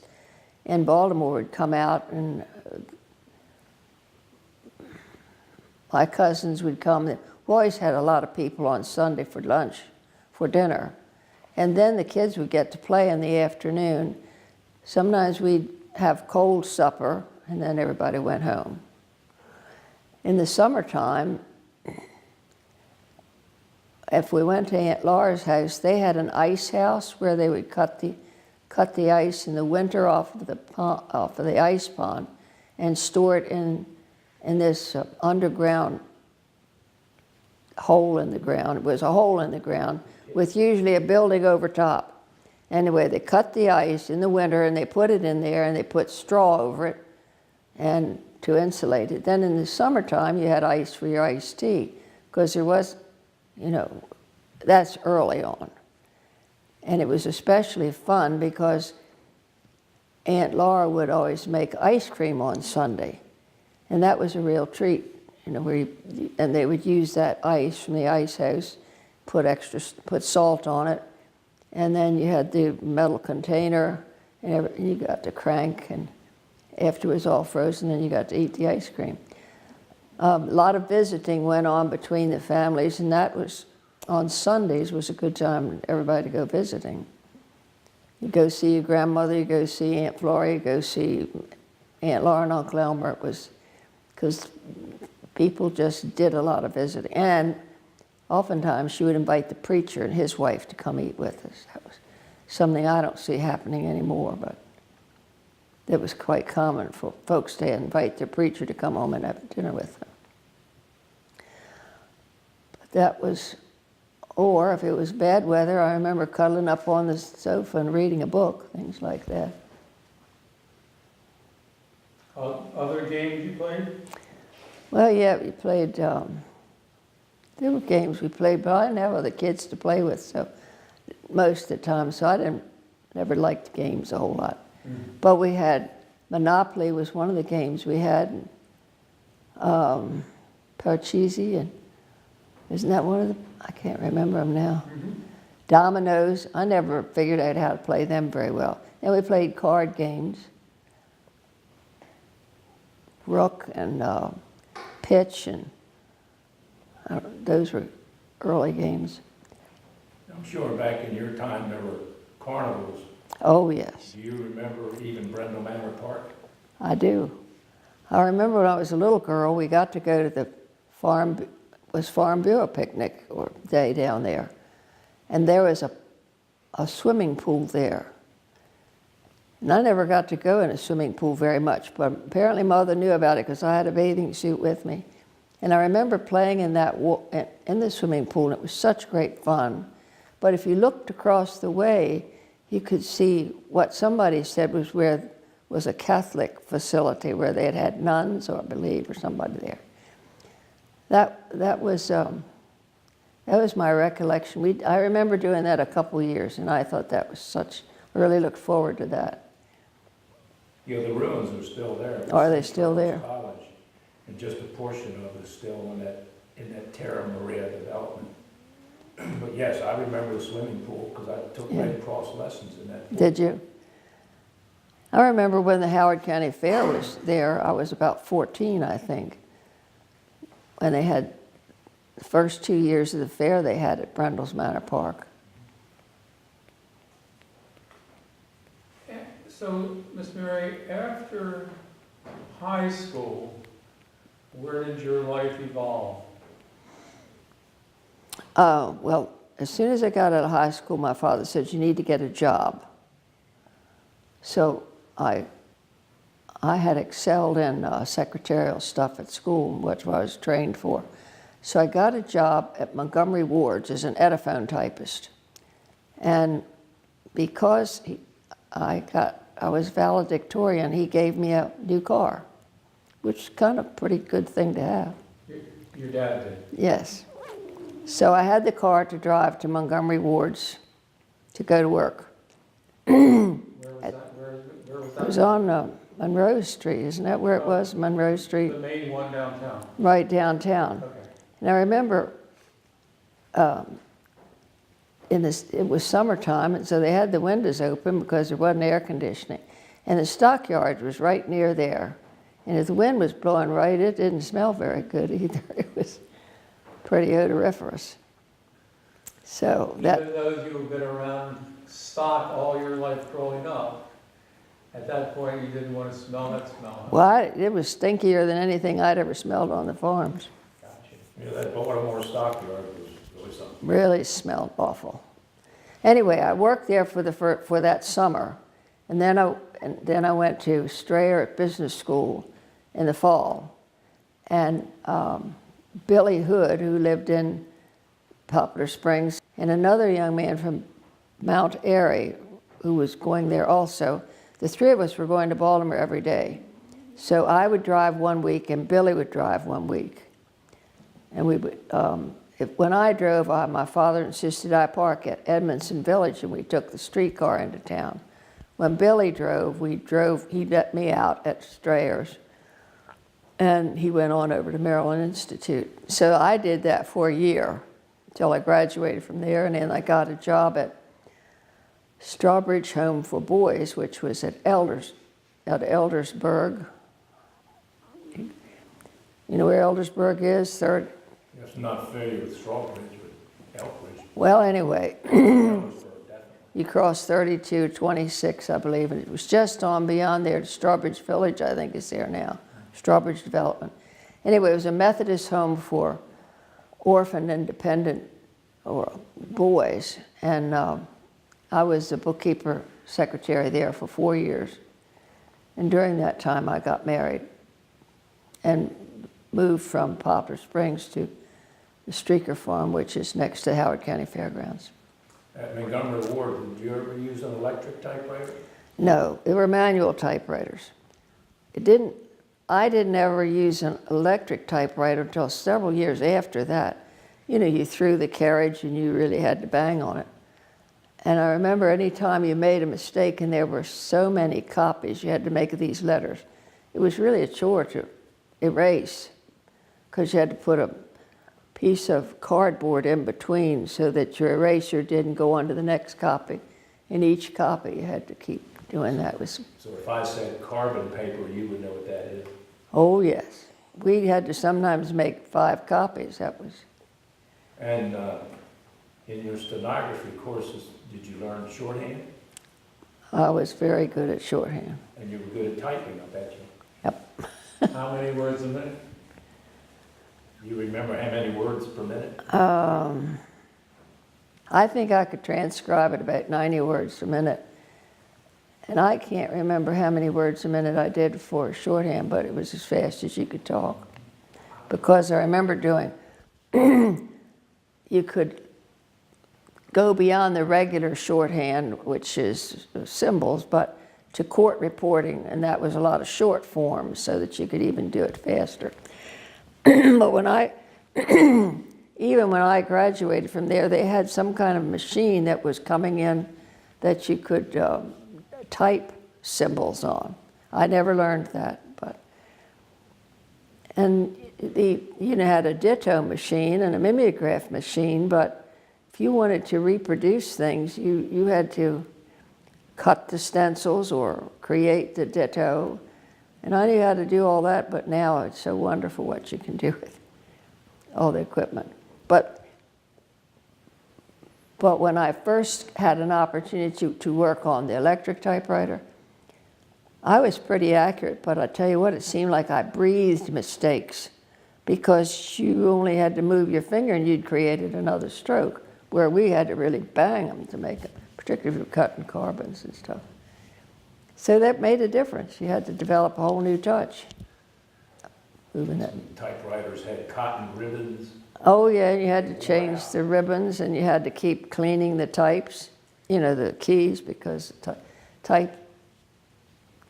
S2: in Baltimore would come out, and my cousins would come. We always had a lot of people on Sunday for lunch, for dinner. And then the kids would get to play in the afternoon. Sometimes we'd have cold supper, and then everybody went home. In the summertime, if we went to Aunt Laura's house, they had an ice house where they would cut the ice in the winter off of the ice pond and store it in this underground hole in the ground. It was a hole in the ground with usually a building over top. Anyway, they cut the ice in the winter and they put it in there, and they put straw over it and to insulate it. Then in the summertime, you had ice for your iced tea, because there was, that's early on. And it was especially fun because Aunt Laura would always make ice cream on Sunday. And that was a real treat, you know, and they would use that ice from the ice house, put salt on it, and then you had the metal container, and you got to crank, and after it was all frozen, then you got to eat the ice cream. A lot of visiting went on between the families, and that was, on Sundays, was a good time for everybody to go visiting. You go see your grandmother, you go see Aunt Flora, you go see Aunt Laura and Uncle Elmer. It was because people just did a lot of visiting. And oftentimes she would invite the preacher and his wife to come eat with us. That was something I don't see happening anymore, but it was quite common for folks to invite their preacher to come home and have dinner with them. But that was, or if it was bad weather, I remember cuddling up on the sofa and reading a book, things like that.
S1: Other games you played?
S2: Well, yeah, we played, there were games we played, but I didn't have other kids to play with, so most of the time, so I never liked games a whole lot. Mm-hmm. But we had, Monopoly was one of the games we had, Parcheesi, and isn't that one of the, I can't remember them now. Mm-hmm. Dominoes, I never figured out how to play them very well. Then we played card games, Rook and Pitch, and those were early games.
S3: I'm sure back in your time there were carnivals.
S2: Oh, yes.
S3: Do you remember even Brendel Manor Park?
S2: I do. I remember when I was a little girl, we got to go to the Farm Bureau picnic or day down there. And there was a swimming pool there. And I never got to go in a swimming pool very much, but apparently Mother knew about it because I had a bathing suit with me. And I remember playing in the swimming pool, and it was such great fun. But if you looked across the way, you could see what somebody said was a Catholic facility where they had nuns, or I believe, or somebody there. That was my recollection. I remember doing that a couple years, and I thought that was such. I really looked forward to that.
S3: Yeah, the ruins are still there.
S2: Are they still there?
S3: College, and just a portion of it is still in that Terra Maria development. But yes, I remember the swimming pool because I took Red Cross lessons in that pool.
S2: Did you? I remember when the Howard County Fair was there, I was about 14, I think. When they had the first 2 years of the fair they had at Brendel's Manor Park.
S1: So, Miss Mary, after high school, where did your life evolve?
S2: Well, as soon as I got out of high school, my father said, you need to get a job. So I had excelled in secretarial stuff at school, which I was trained for. So I got a job at Montgomery Ward's as an Ediphone typist. And because I was valedictorian, he gave me a new car, which is kind of a pretty good thing to have.
S1: Your dad did?
S2: Yes. So I had the car to drive to Montgomery Ward's to go to work.
S1: Where was that? Where was that?
S2: It was on Monroe Street, isn't that where it was? Monroe Street?
S1: The main one downtown?
S2: Right downtown.
S1: Okay.
S2: And I remember it was summertime, and so they had the windows open because there wasn't air conditioning. And the stockyard was right near there. And if the wind was blowing right, it didn't smell very good either. It was pretty odoriferous. So that.
S1: Even though you had been around stock all your life growing up, at that point you didn't want to smell that smell.
S2: Well, it was stinkier than anything I'd ever smelled on the farms.
S1: Gotcha.
S3: Yeah, that Baltimore stockyard was really something.
S2: Really smelled awful. Anyway, I worked there for that summer, and then I went to Strayer at business school in the fall, and Billy Hood, who lived in Poplar Springs, and another young man from Mount Airy, who was going there also. The three of us were going to Baltimore every day. So I would drive 1 week, and Billy would drive 1 week. And we would, when I drove, my father insisted I park at Edmondson Village, and we took the streetcar into town. When Billy drove, he let me out at Strayers, and he went on over to Maryland Institute. So I did that for a year until I graduated from there, and then I got a job at Strawbridge Home for Boys, which was at Eldersburg. You know where Eldersburg is? Third.
S3: Yes, not familiar with Strawbridge, but Elkridge.
S2: Well, anyway,
S3: Eldersburg, definitely.
S2: you cross 3226, I believe, and it was just on beyond there. Strawbridge Village, I think, is there now. Strawbridge Development. Anyway, it was a Methodist home for orphan and dependent or boys, and I was the bookkeeper secretary there for 4 years. And during that time, I got married and moved from Poplar Springs to the Streaker Farm, which is next to Howard County Fairgrounds.
S3: At Montgomery Ward, did you ever use an electric typewriter?
S2: No, they were manual typewriters. I didn't ever use an electric typewriter until several years after that. You know, you threw the carriage and you really had to bang on it. And I remember any time you made a mistake and there were so many copies, you had to make these letters. It was really a chore to erase, because you had to put a piece of cardboard in between so that your eraser didn't go on to the next copy. In each copy, you had to keep doing that.
S3: So if I said carbon paper, you would know what that is?
S2: Oh, yes. We had to sometimes make 5 copies. That was.
S3: And in your stenography courses, did you learn shorthand?
S2: I was very good at shorthand.
S3: And you were good at typing, I bet you.
S2: Yep.
S1: How many words a minute?
S3: You remember how many words per minute?
S2: I think I could transcribe at about 90 words a minute. And I can't remember how many words a minute I did for shorthand, but it was as fast as you could talk. Because I remember doing, you could go beyond the regular shorthand, which is symbols, but to court reporting, and that was a lot of short forms so that you could even do it faster. But even when I graduated from there, they had some kind of machine that was coming in that you could type symbols on. I never learned that, and had a ditto machine and a mimeograph machine, but if you wanted to reproduce things, you had to cut the stencils or create the ditto. And I knew how to do all that, but now it's so wonderful what you can do with all the equipment. But when I first had an opportunity to work on the electric typewriter, I was pretty accurate, but I tell you what, it seemed like I breathed mistakes, because you only had to move your finger and you'd created another stroke, where we had to really bang them to make it, particularly if you were cutting carbons and stuff. So that made a difference. You had to develop a whole new touch. Moving it.
S3: Some typewriters had cotton ribbons.
S2: Oh yeah, you had to change the ribbons, and you had to keep cleaning the types, the keys, because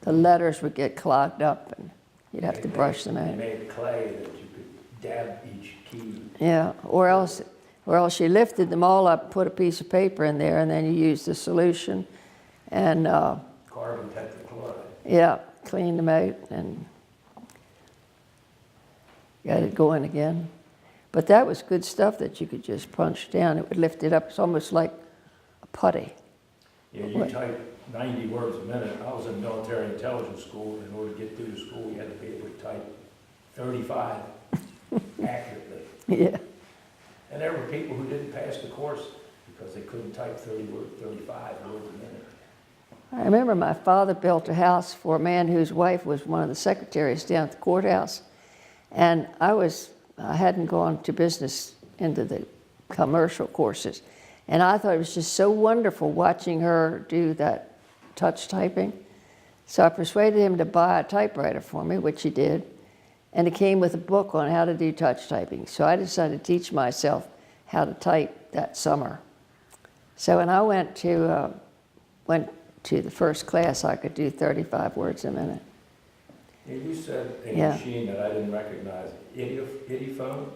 S2: the letters would get clogged up and you'd have to brush them
S3: They
S2: out.
S3: made clay that you could dab each key.
S2: Yeah, or else you lifted them all up, put a piece of paper in there, and then you used the solution and
S3: Carbon tetrachloride.
S2: yeah, cleaned them out and got it going again. But that was good stuff that you could just punch down. It would lift it up. It's almost like a putty.
S3: Yeah, you type 90 words a minute. I was in military intelligence school. In order to get through the school, you had to be able to type 35 accurately.
S2: Yeah.
S3: And there were people who didn't pass the course because they couldn't type 35 words a minute.
S2: I remember my father built a house for a man whose wife was one of the secretaries down at the courthouse. And I hadn't gone to business into the commercial courses. And I thought it was just so wonderful watching her do that touch typing. So I persuaded him to buy a typewriter for me, which he did. And it came with a book on how to do touch typing. So I decided to teach myself how to type that summer. So when I went to the first class, I could do 35 words a minute.
S3: Yeah, you said a
S2: Yeah.
S3: machine that I didn't recognize, idiophone?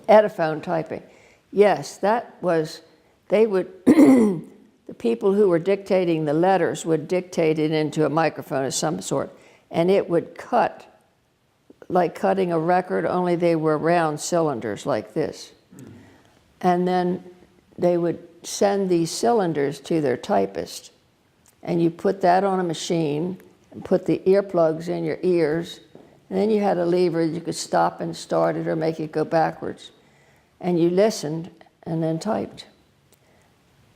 S2: Ediphone typing. Yes, that was, they would, the people who were dictating the letters would dictate it into a microphone of some sort, and it would cut, like cutting a record, only they were round cylinders like this. And then they would send these cylinders to their typist, and you put that on a machine and put the earplugs in your ears, and then you had a lever you could stop and start it or make it go backwards. And you listened and then typed.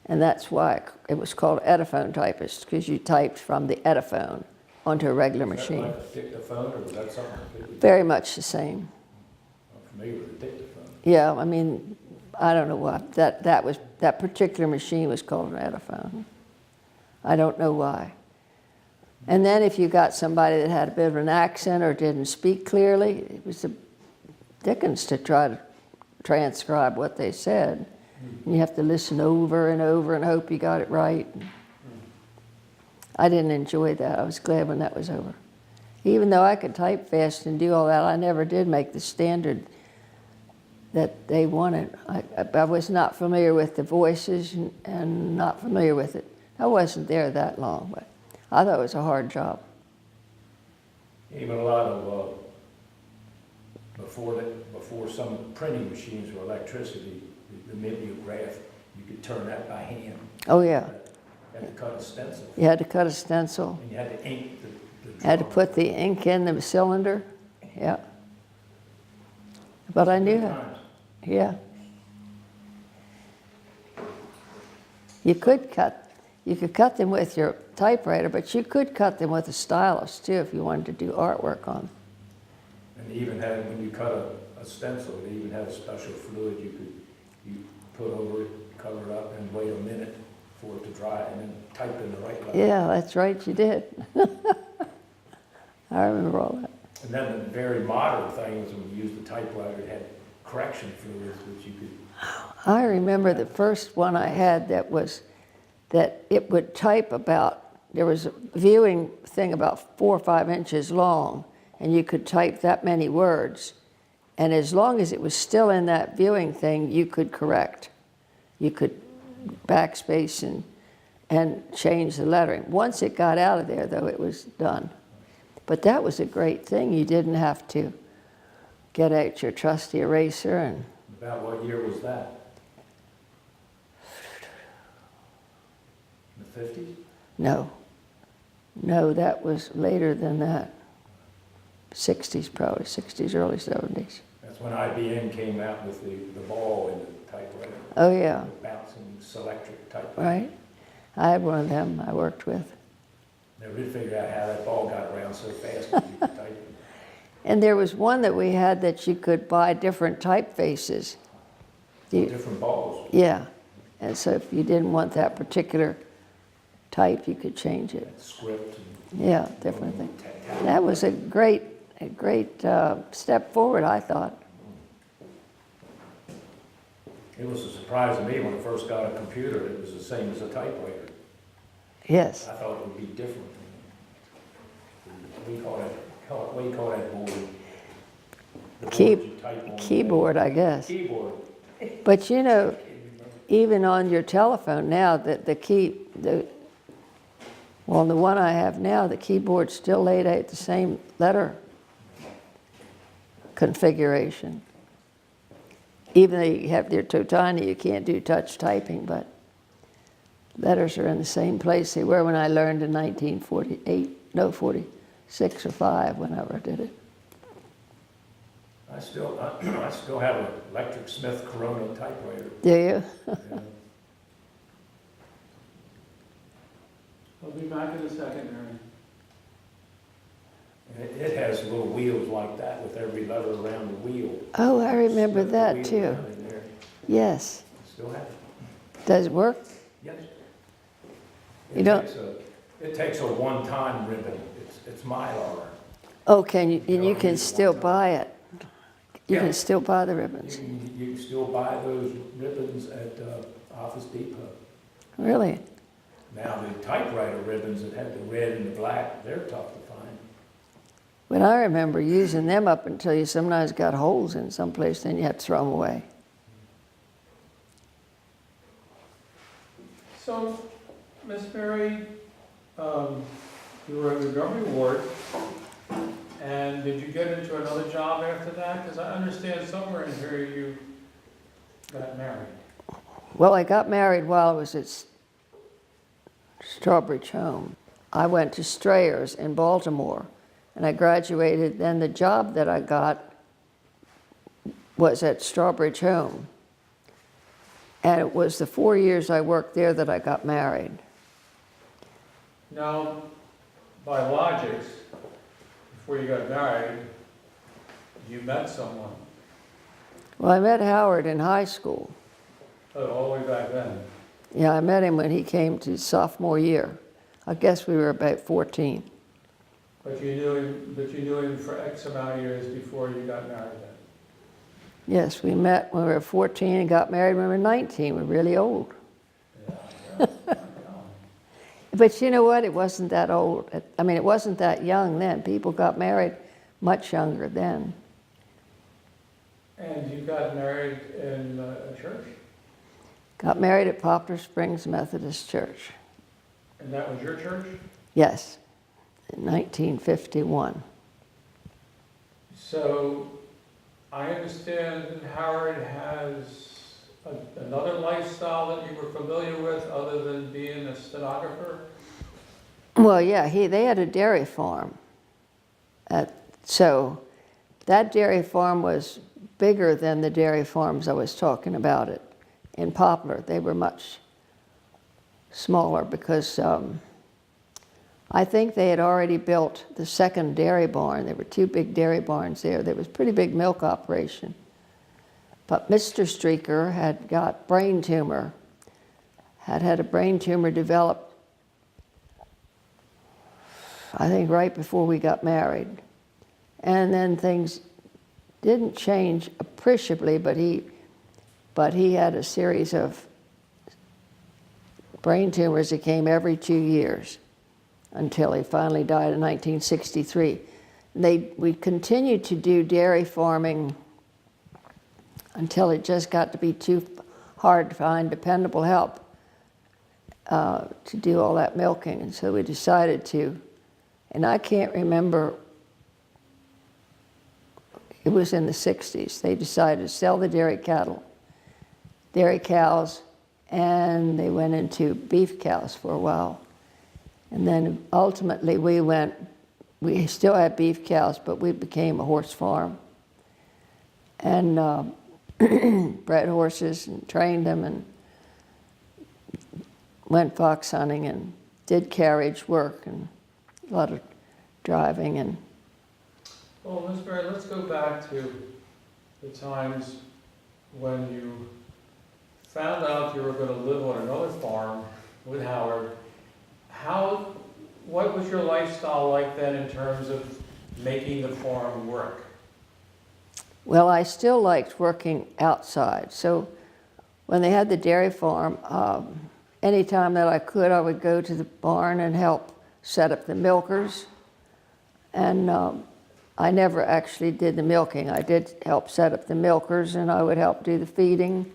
S2: And that's why it was called Ediphone typist, because you typed from the Ediphone onto a regular machine.
S3: Was that like a dictaphone, or was that something completely?
S2: Very much the same.
S3: I'm familiar with a dictaphone.
S2: Yeah, I mean, I don't know why. That particular machine was called an Ediphone. I don't know why. And then if you got somebody that had a bit of an accent or didn't speak clearly, it was the dickens to try to transcribe what they said. And you have to listen over and over and hope you got it right. I didn't enjoy that. I was glad when that was over. Even though I could type fast and do all that, I never did make the standard that they wanted. I was not familiar with the voices and not familiar with it. I wasn't there that long, but I thought it was a hard job.
S3: Even a lot of, before some printing machines were electricity, the mimeograph, you could turn that by hand.
S2: Oh yeah,
S3: You had to cut a stencil,
S2: you had to cut a stencil.
S3: and you had to ink the
S2: Had to
S3: drawing.
S2: put the ink in the cylinder, yeah. But I knew how,
S3: Times.
S2: yeah. You could cut them with your typewriter, but you could cut them with a stylus too if you wanted to do artwork on them.
S3: And they even had, when you cut a stencil, they even had a special fluid you put over it, cover it up, and wait a minute for it to dry, and then type in the right letter.
S2: Yeah, that's right, you did. I remember all that.
S3: And then the very modern thing was when you used the typewriter, it had correction fluids, which you could,
S2: I remember the first one I had that it would type about, there was a viewing thing about 4 or 5 inches long, and you could type that many words. And as long as it was still in that viewing thing, you could correct. You could backspace and change the lettering. Once it got out of there, though, it was done. But that was a great thing. You didn't have to get out your trusty eraser and
S3: about what year was that? In the 50s?
S2: no, that was later than that. 60s probably, 60s, early 70s.
S3: That's when IBM came out with the ball in the typewriter.
S2: Oh yeah,
S3: The bouncing selectric typewriter.
S2: right. I had one of them I worked with.
S3: Never did figure out how that ball got around so fast that you could type it.
S2: And there was one that we had that you could buy different typefaces.
S3: Different balls.
S2: Yeah, and so if you didn't want that particular type, you could change it.
S3: Script and
S2: Yeah, different thing. That was a great step forward, I thought.
S3: it was a surprise to me when I first got a computer, it was the same as a typewriter.
S2: Yes,
S3: I thought it would be different. We call that board? The
S2: Key-
S3: board you type on.
S2: keyboard, I guess.
S3: Keyboard.
S2: But you know, even on your telephone now, the one I have now, the keyboard's still laid out the same letter configuration. Even though they're too tiny, you can't do touch typing, but letters are in the same place they were when I learned in 46 or 5, whenever I did it.
S3: I still have an Electric Smith Corona typewriter.
S2: Do you?
S3: Yeah.
S1: I'll be back in a second, Mary.
S3: And it has little wheels like that with every letter around the wheel.
S2: Oh, I remember
S3: Slip the
S2: that
S3: wheel
S2: too.
S3: down in there.
S2: Yes.
S3: Still have it.
S2: Does it work?
S3: Yes.
S2: You don't-
S3: It takes a one-time ribbon. It's Mylar.
S2: Oh, and you can still buy it. You
S3: Yeah.
S2: can still buy the
S3: You
S2: ribbons.
S3: can still buy those ribbons at Office Depot.
S2: Really?
S3: Now, the typewriter ribbons that have the red and the black, they're tough to find.
S2: But I remember using them up until you sometimes got holes in someplace, then you had to throw them away.
S1: So, Miss Mary, you were in the Montgomery Ward, and did you get into another job after that? Because I understand somewhere in here you got married.
S2: Well, I got married while I was at Strawbridge Home. I went to Strayers in Baltimore, and I graduated. Then the job that I got was at Strawbridge Home. And it was the 4 years I worked there that I got married.
S1: Now, by logics, before you got married, you met someone,
S2: Well, I met Howard in high school.
S1: all the way back then.
S2: Yeah, I met him when he came to sophomore year. I guess we were about 14.
S1: But you knew him for X amount of years before you got married then.
S2: Yes, we met when we were 14 and got married when we were 19. We're really old.
S1: Yeah.
S2: But you know what? It wasn't that old. I mean, it wasn't that young then. People got married much younger then.
S1: And you got married in a church?
S2: Got married at Poplar Springs Methodist Church.
S1: And that was your church?
S2: Yes, in 1951.
S1: So I understand Howard has another lifestyle that you were familiar with other than being a stenographer?
S2: Well, yeah, they had a dairy farm. So that dairy farm was bigger than the dairy farms I was talking about in Poplar. They were much smaller because I think they had already built the second dairy barn. There were two big dairy barns there. There was a pretty big milk operation. But Mr. Streaker had got brain tumor, had a brain tumor developed, I think right before we got married. And then things didn't change appreciably, but he had a series of brain tumors that came every 2 years until he finally died in 1963. We continued to do dairy farming until it just got to be too hard to find dependable help to do all that milking. And so we decided to, and I can't remember, it was in the 60s, they decided to sell the dairy cows, and they went into beef cows for a while. And then ultimately we still had beef cows, but we became a horse farm. And bred horses and trained them and went fox hunting and did carriage work and a lot of driving. And
S1: Well, Ms. Mary, let's go back to the times when you found out you were going to live on another farm with Howard. What was your lifestyle like then in terms of making the farm work?
S2: well, I still liked working outside. So when they had the dairy farm, anytime that I could, I would go to the barn and help set up the milkers. And I never actually did the milking. I did help set up the milkers, and I would help do the feeding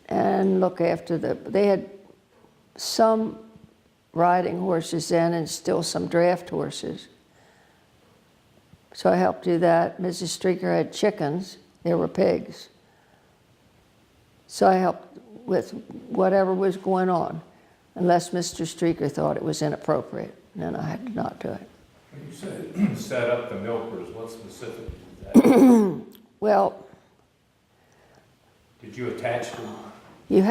S2: and look after they had some riding horses then and still some draft horses. So I helped do that. Mrs. Streaker had chickens. There were pigs. So I helped with whatever was going on, unless Mr. Streaker thought it was inappropriate. Then I had to not do it.
S3: When you said set up the milkers, what specific is that?
S2: Well,
S3: Did you attach them?
S2: you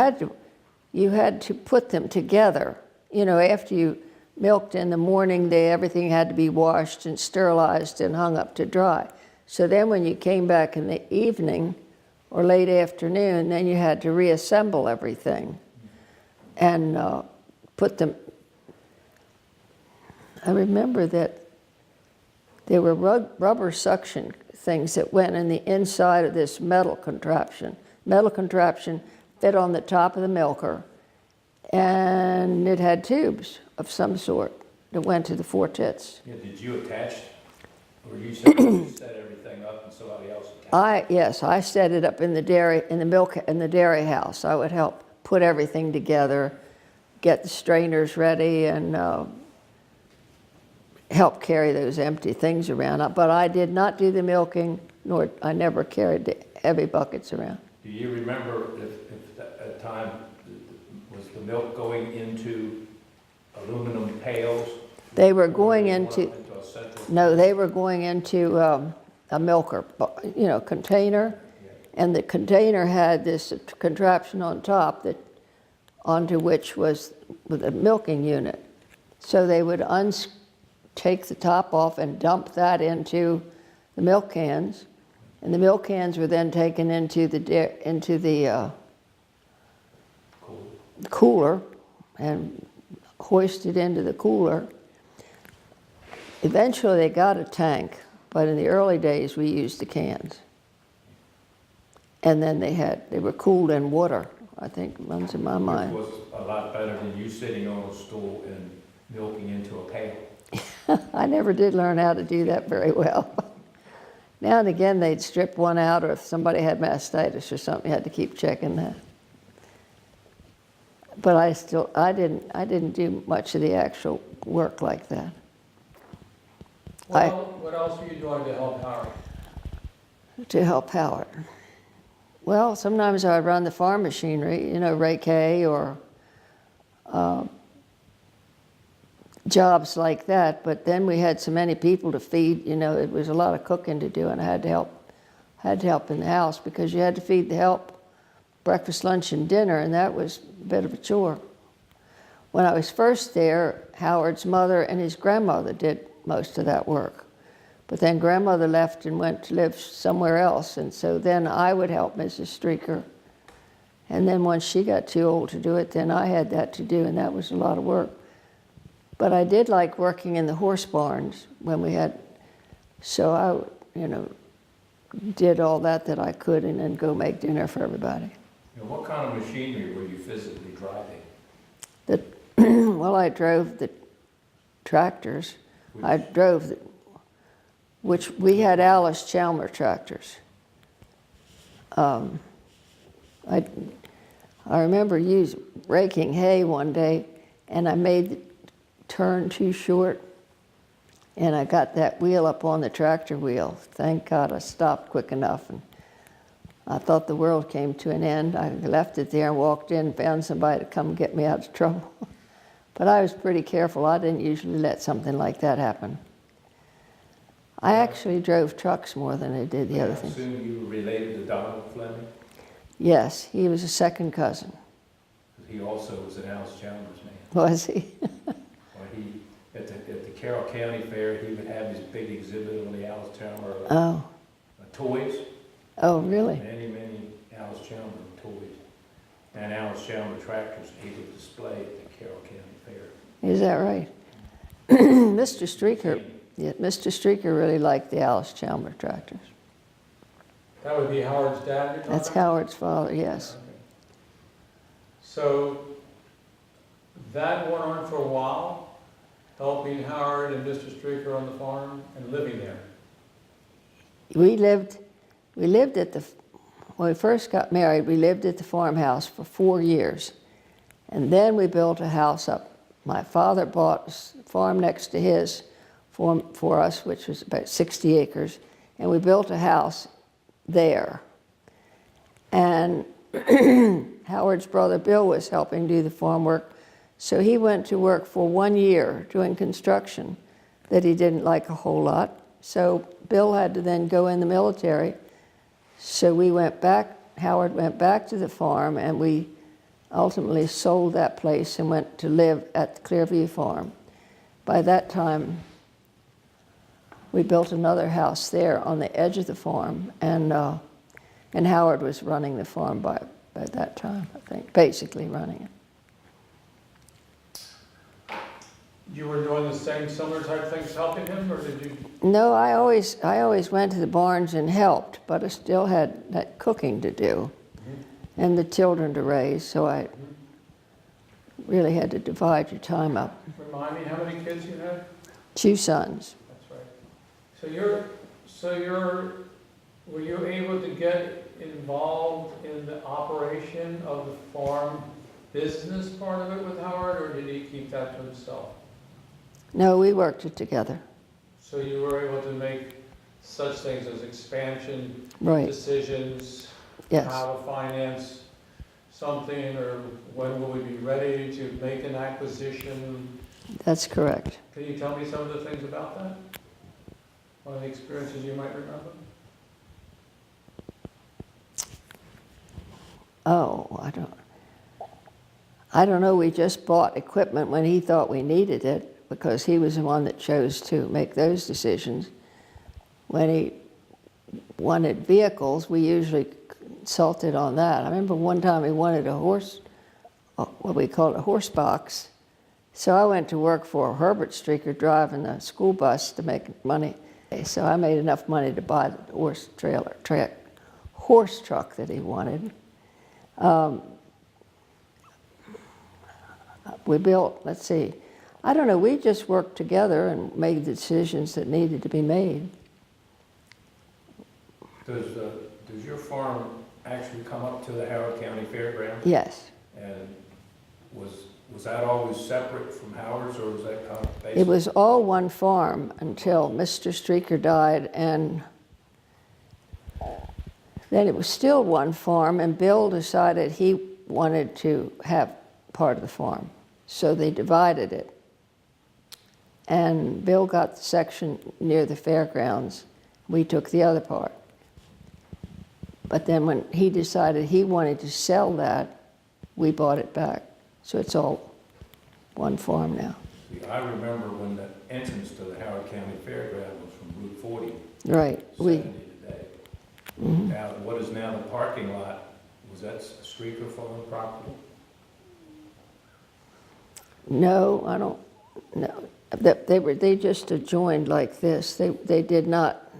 S2: had to put them together. You know, after you milked in the morning, everything had to be washed and sterilized and hung up to dry. So then when you came back in the evening or late afternoon, then you had to reassemble everything and put them. I remember that there were rubber suction things that went in the inside of this metal contraption. Metal contraption fit on the top of the milker, and it had tubes of some sort that went to the four tits.
S3: Yeah, did you attach? Or you said you set everything up and somebody else would
S2: Yes, I set it up in the dairy house. I would help put everything together, get the strainers ready, and help carry those empty things around. But I did not do the milking, nor I never carried the heavy buckets around.
S3: Do you remember if at time, was the milk going into aluminum pails?
S2: They were going
S3: Or
S2: into,
S3: a central?
S2: no, they were going into a milker, container. And the container had this contraption on top onto which was the milking unit. So they would take the top off and dump that into the milk cans. And the milk cans were then taken into the
S3: Cool.
S2: cooler and hoisted into the cooler. Eventually they got a tank, but in the early days we used the cans. And then they were cooled in water, I think runs in my mind.
S3: Which was a lot better than you sitting on a stool and milking into a pail.
S2: I never did learn how to do that very well. Now and again they'd strip one out, or if somebody had mastitis or something, you had to keep checking that. But I didn't do much of the actual work like that.
S1: What else were you doing to help Howard?
S2: To help Howard. Well, sometimes I'd run the farm machinery, rake hay or jobs like that. But then we had so many people to feed, it was a lot of cooking to do, and I had to help in the house because you had to feed the help breakfast, lunch, and dinner, and that was a bit of a chore. When I was first there, Howard's mother and his grandmother did most of that work. But then grandmother left and went to live somewhere else, and so then I would help Mrs. Streaker. And then once she got too old to do it, then I had that to do, and that was a lot of work. But I did like working in the horse barns when we had, so I, did all that I could, and then go make dinner for everybody.
S3: What kind of machinery were you physically driving?
S2: Well, I drove the tractors. I drove which we had Alice Chalmer tractors. I remember raking hay one day, and I made the turn too short, and I got that wheel up on the tractor wheel. Thank God I stopped quick enough, and I thought the world came to an end. I left it there and walked in and found somebody to come get me out of trouble. But I was pretty careful. I didn't usually let something like that happen. I actually drove trucks more than I did the other
S3: I
S2: things.
S3: assume you were related to Donald Fleming?
S2: Yes, he was a second cousin.
S3: He also was an Alice Chalmers man.
S2: Was he?
S3: Well, at the Carroll County Fair, he would have his big exhibit on the Alice Chalmers toys.
S2: Oh, really?
S3: Many Alice Chalmers toys. And Alice Chalmers tractors he would display at the Carroll County Fair.
S2: Is that right? Mr. Streaker really liked the Alice Chalmers tractors.
S1: That would be Howard's dad you're talking
S2: That's
S1: about?
S2: Howard's father, yes.
S1: Okay. So that went on for a while, helping Howard and Mr. Streaker on the farm and living there.
S2: We lived when we first got married, we lived at the farmhouse for 4 years. And then we built a house up. My father bought a farm next to his for us, which was about 60 acres. And we built a house there. And Howard's brother Bill was helping do the farm work. So he went to work for 1 year doing construction that he didn't like a whole lot. So Bill had to then go in the military. So we went back, Howard went back to the farm, and we ultimately sold that place and went to live at the Clearview farm. By that time, we built another house there on the edge of the farm, and Howard was running the farm by that time, I think, basically running it.
S1: You were doing the same similar type things helping him, or did you?
S2: No, I always went to the barns and helped, but I still had that cooking to do and the children to raise, so I really had to divide your time up.
S1: Remind me how many kids you had?
S2: 2 sons.
S1: That's right. Were you able to get involved in the operation of the farm business part of it with Howard, or did he keep that to himself?
S2: No, we worked it together.
S1: So you were able to make such things as expansion
S2: Right,
S1: decisions,
S2: yes.
S1: how to finance something, or when will we be ready to make an acquisition?
S2: That's correct.
S1: Can you tell me some of the things about that? One of the experiences you might remember?
S2: Oh, I don't know, we just bought equipment when he thought we needed it, because he was the one that chose to make those decisions. When he wanted vehicles, we usually consulted on that. I remember one time he wanted a horse, what we called a horse box. So I went to work for Herbert Streaker driving the school bus to make money. So I made enough money to buy the horse truck that he wanted. We built, let's see, I don't know, we just worked together and made the decisions that needed to be made.
S3: Does your farm actually come up to the Howard County Fairgrounds?
S2: Yes,
S3: And was that always separate from Howard's, or was that kind of based?
S2: it was all one farm until Mr. Streaker died, and then it was still one farm, and Bill decided he wanted to have part of the farm. So they divided it. And Bill got the section near the fairgrounds. We took the other part. But then when he decided he wanted to sell that, we bought it back. So it's all one farm now.
S3: See, I remember when the entrance to the Howard County Fairground was from Route 40,
S2: Right.
S3: 70 today. Now, what is now the parking lot, was that Streaker farm property?
S2: No, I don't, no. They just adjoined like this. They did not,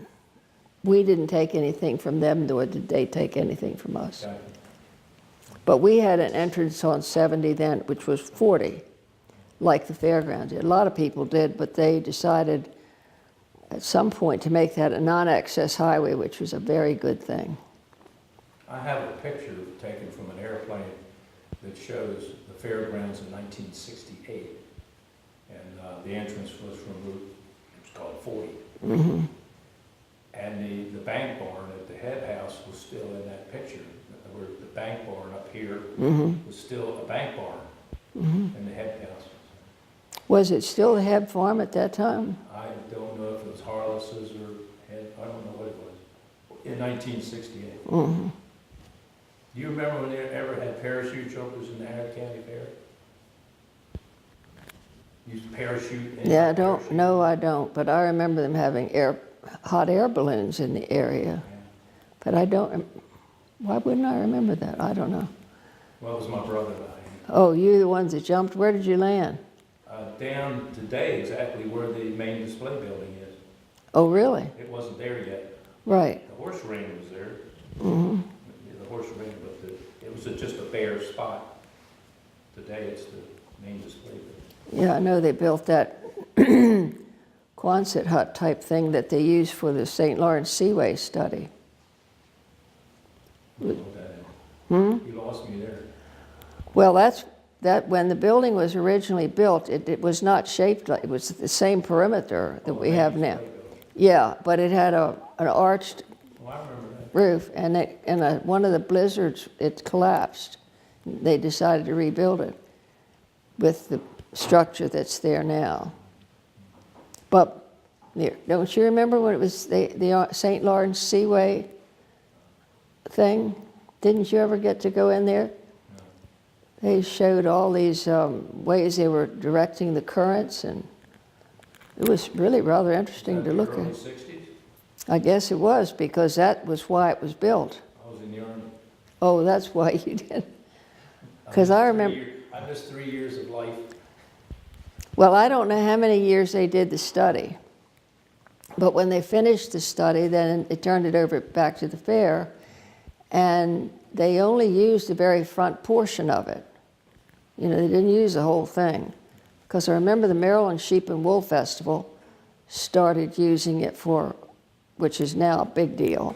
S2: we didn't take anything from them, nor did they take anything from us.
S3: Okay.
S2: But we had an entrance on 70 then, which was 40, like the fairgrounds. A lot of people did, but they decided at some point to make that a non-access highway, which was a very good thing.
S3: I have a picture taken from an airplane that shows the fairgrounds in 1968. And the entrance was from Route, it was called 40.
S2: Mm-hmm.
S3: And the bank barn at the head house was still in that picture. Where the bank barn up here
S2: Mm-hmm.
S3: was still a bank barn
S2: Mm-hmm.
S3: in the head house.
S2: Was it still the Heb Farm at that time?
S3: I don't know if it was Harless's or I don't know what it was. In 1968.
S2: Mm-hmm.
S3: Do you remember when they ever had parachute jumpers in the Howard County Fair? Used to parachute in?
S2: Yeah, I don't, but I remember them having hot air balloons in the area.
S3: Yeah.
S2: But I don't, why wouldn't I remember that? I don't know.
S3: Well, it was my brother and I.
S2: Oh, you the ones that jumped? Where did you land?
S3: Down today, exactly where the main display building is.
S2: Oh, really?
S3: It wasn't there yet.
S2: Right.
S3: The horse ring was there.
S2: Mm-hmm.
S3: The horse ring, but it was just a bare spot. Today, it's the main display building.
S2: Yeah, I know they built that Quonset hut type thing that they use for the St. Lawrence Seaway study.
S3: I don't know what that is.
S2: Hmm?
S3: You lost me there.
S2: Well, that when the building was originally built, it was not shaped like, it was the same perimeter that we have now. Yeah, but it had an arched
S3: Well, I remember that.
S2: roof, and one of the blizzards, it collapsed. They decided to rebuild it with the structure that's there now. But don't you remember when it was the St. Lawrence Seaway thing? Didn't you ever get to go in there? They showed all these ways they were directing the currents, and it was really rather interesting to look
S3: Early
S2: at.
S3: 60s?
S2: I guess it was, because that was why it was built.
S3: I was in the Army.
S2: Oh, that's why you did. Because I remember,
S3: I missed 3 years of life.
S2: well, I don't know how many years they did the study, but when they finished the study, then they turned it over back to the fair, and they only used the very front portion of it. You know, they didn't use the whole thing. Because I remember the Maryland Sheep and Wool Festival started using it for which is now a big deal.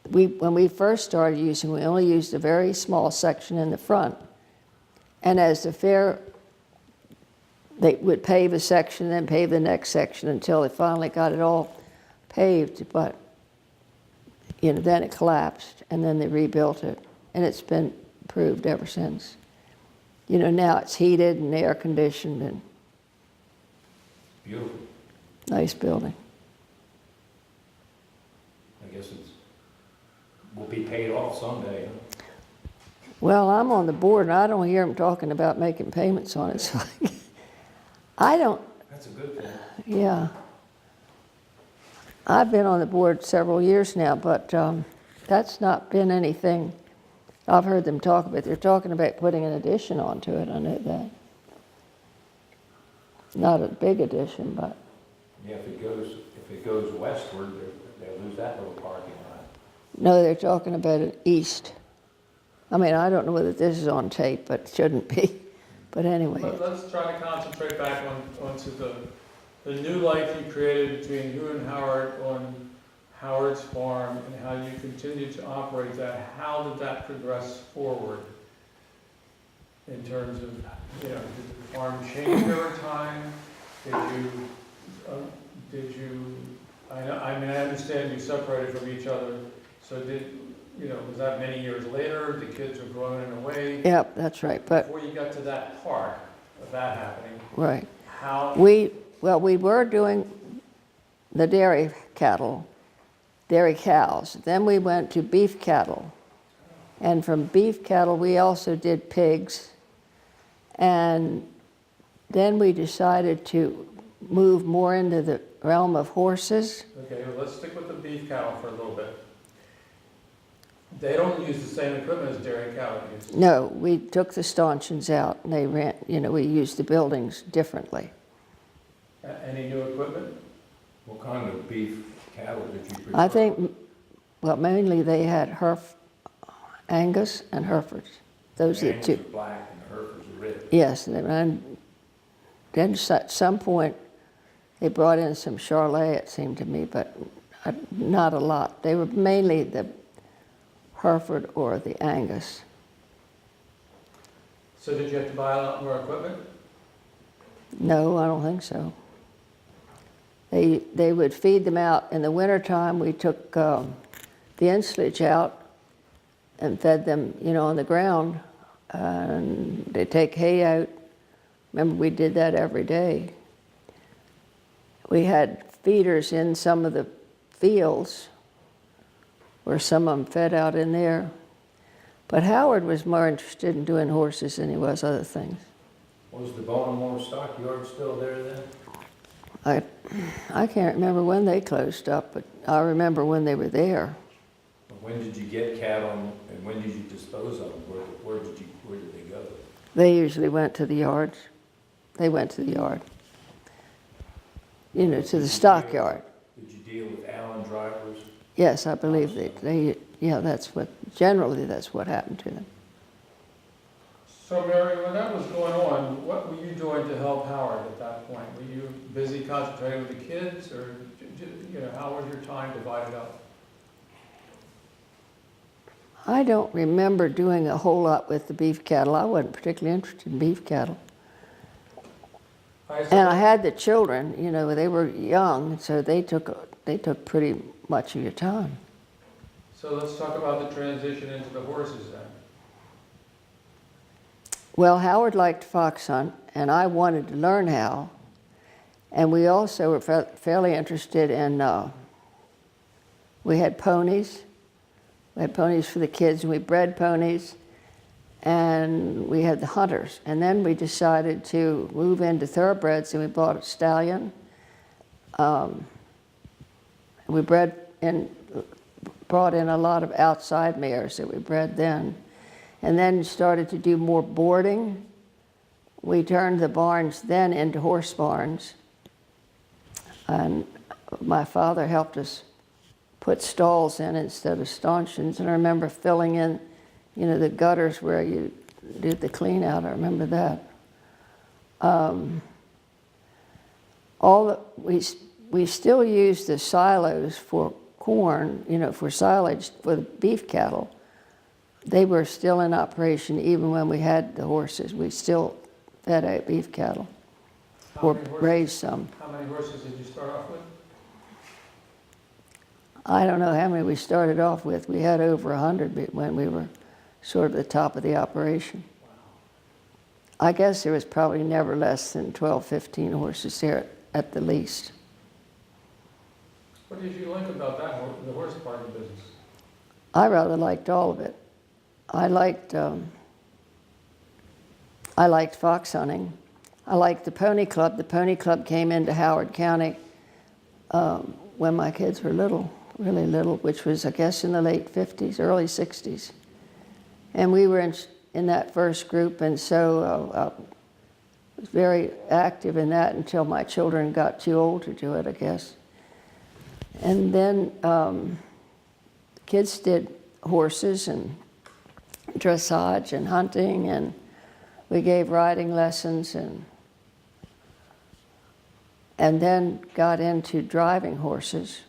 S2: When we first started using, we only used a very small section in the front. And as the fair, they would pave a section, then pave the next section until they finally got it all paved. But, you know, then it collapsed, and then they rebuilt it. And it's been improved ever since. You know, now it's heated and air conditioned and
S3: Beautiful.
S2: nice building.
S3: I guess will be paid off someday, huh?
S2: Well, I'm on the board, and I don't hear them talking about making payments on it, so I don't,
S3: That's a good thing.
S2: yeah. I've been on the board several years now, but that's not been anything I've heard them talk about. They're talking about putting an addition onto it, I know that. Not a big addition, but,
S3: Yeah, if it goes westward, they'll lose that little parking lot.
S2: no, they're talking about it east. I mean, I don't know whether this is on tape, but it shouldn't be. But anyway,
S1: Let's try to concentrate back onto the new life you created between you and Howard on Howard's farm and how you continue to operate that. How did that progress forward in terms of, you know, did the farm change over time? Did you, I mean, I understand you separated from each other, so was that many years later, the kids were growing away?
S2: yep, that's right, but,
S1: Before you got to that part of that happening,
S2: right.
S1: how,
S2: We were doing the dairy cattle, dairy cows. Then we went to beef cattle. And from beef cattle, we also did pigs. And then we decided to move more into the realm of horses.
S1: okay, well, let's stick with the beef cattle for a little bit. They don't use the same equipment as dairy cattle use.
S2: No, we took the stanchions out and they ran, we used the buildings differently.
S1: Any new equipment?
S3: What kind of beef cattle did you prefer?
S2: I think, well, mainly they had Angus and Herefords. Those are the two.
S3: Angus are black and the Herefords are red.
S2: Yes, and then at some point, they brought in some Charolais, it seemed to me, but not a lot. They were mainly the Hereford or the Angus.
S1: So did you have to buy a lot more equipment?
S2: No, I don't think so. They would feed them out. In the wintertime, we took the ensilage out and fed them, on the ground. And they take hay out. Remember, we did that every day. We had feeders in some of the fields where some of them fed out in there. But Howard was more interested in doing horses than he was other things.
S3: Was the Baltimore stockyard still there then?
S2: I can't remember when they closed up, but I remember when they were there.
S3: When did you get cattle and when did you dispose of them? Where did they go?
S2: They usually went to the yards. They went to the yard. To the stockyard.
S3: Did you deal with Allen drivers?
S2: Yes, I believe generally that's what happened to them.
S1: So Mary, when that was going on, what were you doing to help Howard at that point? Were you busy concentrating with the kids, or how was your time divided up?
S2: I don't remember doing a whole lot with the beef cattle. I wasn't particularly interested in beef cattle. And I had the children, they were young, so they took pretty much of your time.
S1: So let's talk about the transition into the horses then.
S2: Well, Howard liked fox hunt, and I wanted to learn how. And we also were fairly interested in, we had ponies. We had ponies for the kids, and we bred ponies. And we had the hunters. And then we decided to move into thoroughbreds, and we bought a stallion. We brought in a lot of outside mares that we bred then. And then started to do more boarding. We turned the barns then into horse barns. And my father helped us put stalls in instead of stanchions. And I remember filling in, the gutters where you did the clean out. I remember that. We still use the silos for corn, for silage for the beef cattle, they were still in operation even when we had the horses. We still fed our beef cattle
S1: How
S2: or
S1: many horses-
S2: raised some.
S1: How many horses did you start off with?
S2: I don't know how many we started off with. We had over 100 when we were sort of the top of the operation. I guess there was probably never less than 12, 15 horses there at the least.
S1: What did you like about that, the horse part of the business?
S2: I rather liked all of it. I liked fox hunting. I liked the pony club. The pony club came into Howard County when my kids were little, really little, which was, I guess, in the late 50s, early 60s. And we were in that first group, and so I was very active in that until my children got too old to do it, I guess. And then kids did horses and dressage and hunting, and we gave riding lessons, and then got into driving horses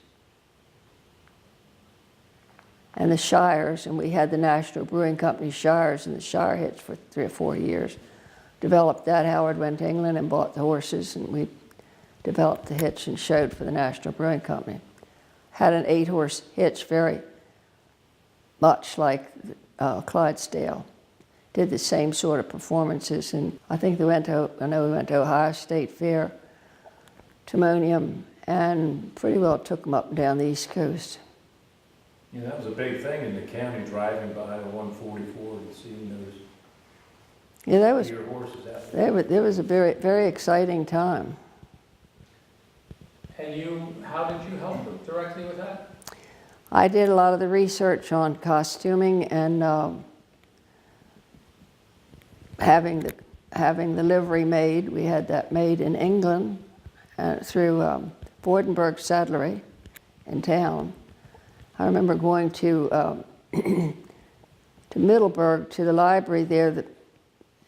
S2: and the shires, and we had the National Brewing Company shires and the shire hitch for 3 or 4 years. Developed that. Howard went to England and bought the horses, and we developed the hitch and showed for the National Brewing Company. Had an 8-horse hitch, very much like Clydesdale. Did the same sort of performances, and I think I know we went to Ohio State Fair, Timonium, and pretty well took them up and down the East Coast.
S3: Yeah, that was a big thing in the county, driving by the 144 and seeing those
S2: Yeah, that was
S3: deer horses out there.
S2: It was a very, very exciting time.
S1: And how did you help directly with that?
S2: I did a lot of the research on costuming and having the livery made. We had that made in England through Vordenberg Saddlery in town. I remember going to Middleburg, to the library there,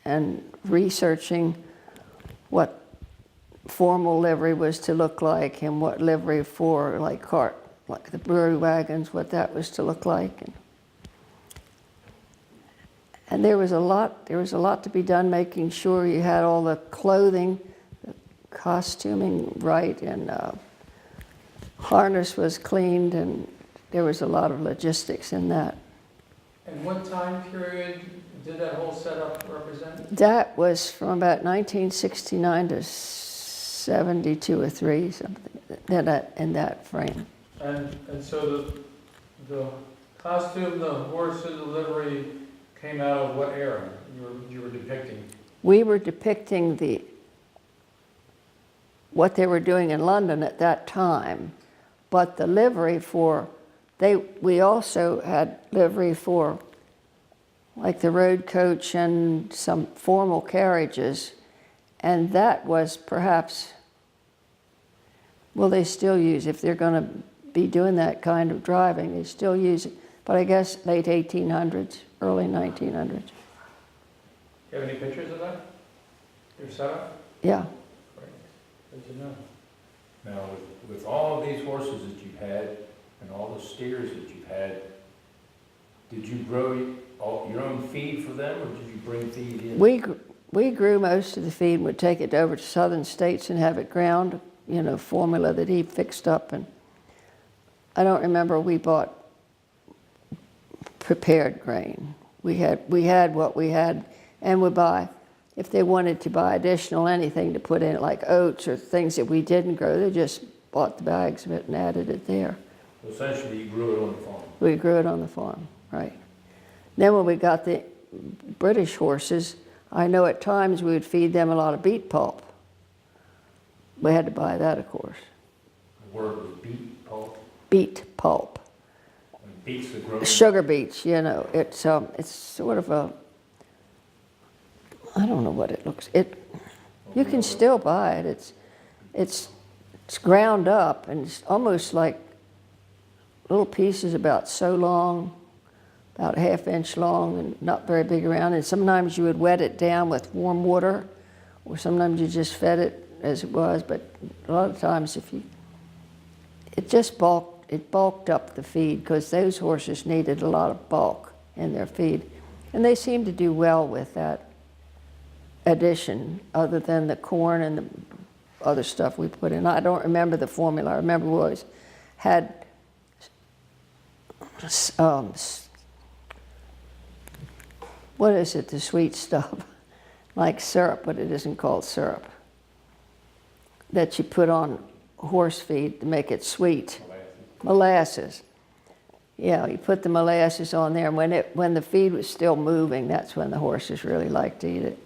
S2: and researching what formal livery was to look like, and what livery for like the brewery wagons, what that was to look like. And there was a lot to be done, making sure you had all the clothing, the costuming right, and harness was cleaned, and there was a lot of logistics in that.
S1: And what time period did that whole setup represent?
S2: That was from about 1969 to 72 or 3, something in that frame.
S1: And so the costume, the horses, the livery came out of what era you were depicting?
S2: We were depicting what they were doing in London at that time, but the livery we also had livery for like the road coach and some formal carriages, and that was perhaps, well, they still use, if they're going to be doing that kind of driving, they still use it, but I guess late 1800s, early 1900s.
S1: Do you have any pictures of that? Your setup?
S2: Yeah.
S1: Great. Good to know.
S3: Now, with all of these horses that you've had and all the steers that you've had, did you grow your own feed for them, or did you bring feed in?
S2: We grew most of the feed and would take it over to southern states and have it ground, formula that he fixed up. And I don't remember we bought prepared grain. We had what we had, and would buy, if they wanted to buy additional anything to put in it, like oats or things that we didn't grow, they just bought the bags of it and added it there.
S3: So essentially, you grew it on the farm.
S2: We grew it on the farm, right. Then when we got the British horses, I know at times we would feed them a lot of beet pulp. We had to buy that, of course.
S3: The word was beet pulp.
S2: Beet pulp.
S3: And beets that grow.
S2: Sugar beets, it's sort of a, I don't know what it looks. You can still buy it. It's ground up, and it's almost like little pieces about so long, about a ½ inch long, and not very big around. And sometimes you would wet it down with warm water, or sometimes you just fed it as it was. But a lot of times, it just bulked. it bulked up the feed because those horses needed a lot of bulk in their feed. And they seemed to do well with that addition, other than the corn and the other stuff we put in. I don't remember the formula. I remember we always had what is it, the sweet stuff, like syrup, but it isn't called syrup, that you put on horse feed to make it sweet. Molasses. Yeah, you put the molasses on there, and when the feed was still moving, that's when the horses really liked to eat it.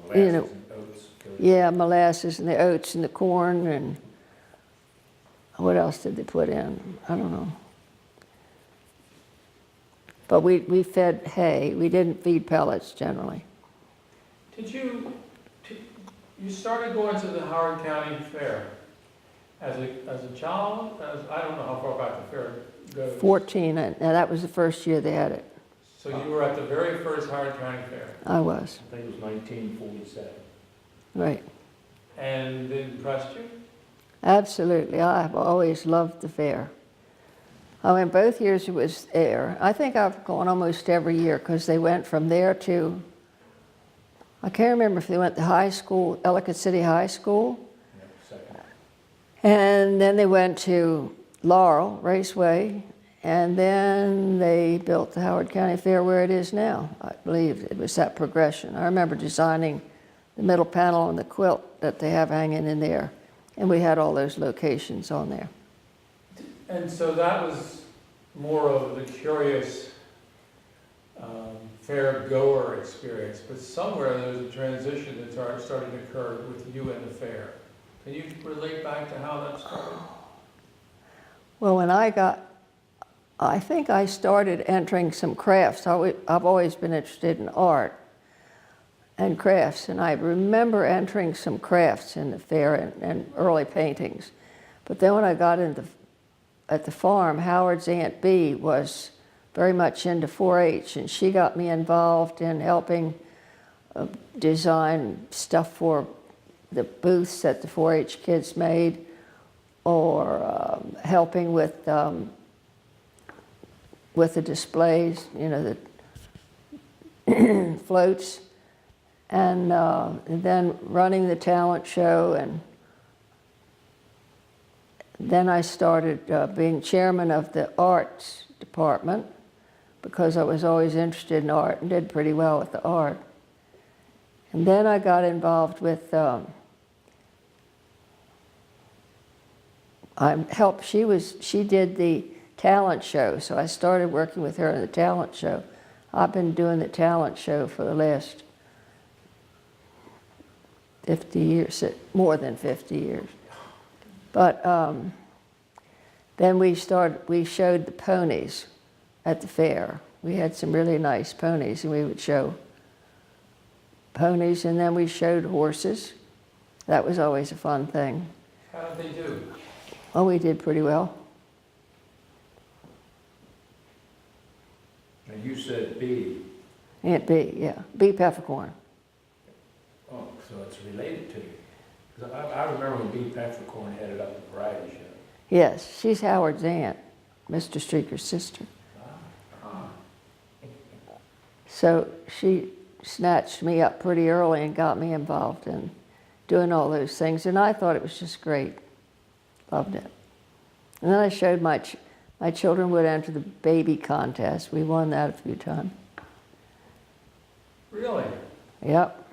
S3: Molasses and oats.
S2: Yeah, molasses and the oats and the corn, and what else did they put in? I don't know. But we fed hay. We didn't feed pellets generally.
S1: You started going to the Howard County Fair as a child? I don't know how far back the fair goes.
S2: 14, and that was the first year they had it.
S1: So you were at the very first Howard County Fair,
S2: I was,
S3: I think it was 1947.
S2: right.
S1: and it impressed you?
S2: Absolutely. I've always loved the fair. I went both years it was there. I think I've gone almost every year because they went from there to, I can't remember if they went to high school, Ellicott City High School,
S3: Yeah, second.
S2: and then they went to Laurel Raceway, and then they built the Howard County Fair where it is now. I believe it was that progression. I remember designing the middle panel and the quilt that they have hanging in there, and we had all those locations on there.
S1: And so that was more of the curious fair goer experience, but somewhere there's a transition that started to occur with you and the fair. Can you relate back to how that started?
S2: Well, when I think I started entering some crafts. I've always been interested in art and crafts, and I remember entering some crafts in the fair and early paintings. But then when I got at the farm, Howard's Aunt Bee was very much into 4-H, and she got me involved in helping design stuff for the booths that the 4-H kids made, or helping with the displays, you know, the floats, and then running the talent show. And then I started being chairman of the arts department because I was always interested in art and did pretty well with the art. And then I got involved with, she did the talent show, so I started working with her in the talent show. I've been doing the talent show for the last 50 years, more than 50 years. But then we showed the ponies at the fair. We had some really nice ponies, and we would show ponies, and then we showed horses. That was always a fun thing.
S1: How did they do?
S2: Oh, we did pretty well.
S3: Now you said Bee.
S2: Aunt Bee, yeah. Bee Peppercorn.
S3: Oh, so it's related to you. 'Cause I remember when Bee Peppercorn headed up the variety show.
S2: Yes, she's Howard's aunt, Mr. Streaker's sister. So she snatched me up pretty early and got me involved in doing all those things, and I thought it was just great. Loved it. And then I showed my children would enter the baby contest. We won that a few times.
S1: Really?
S2: Yep.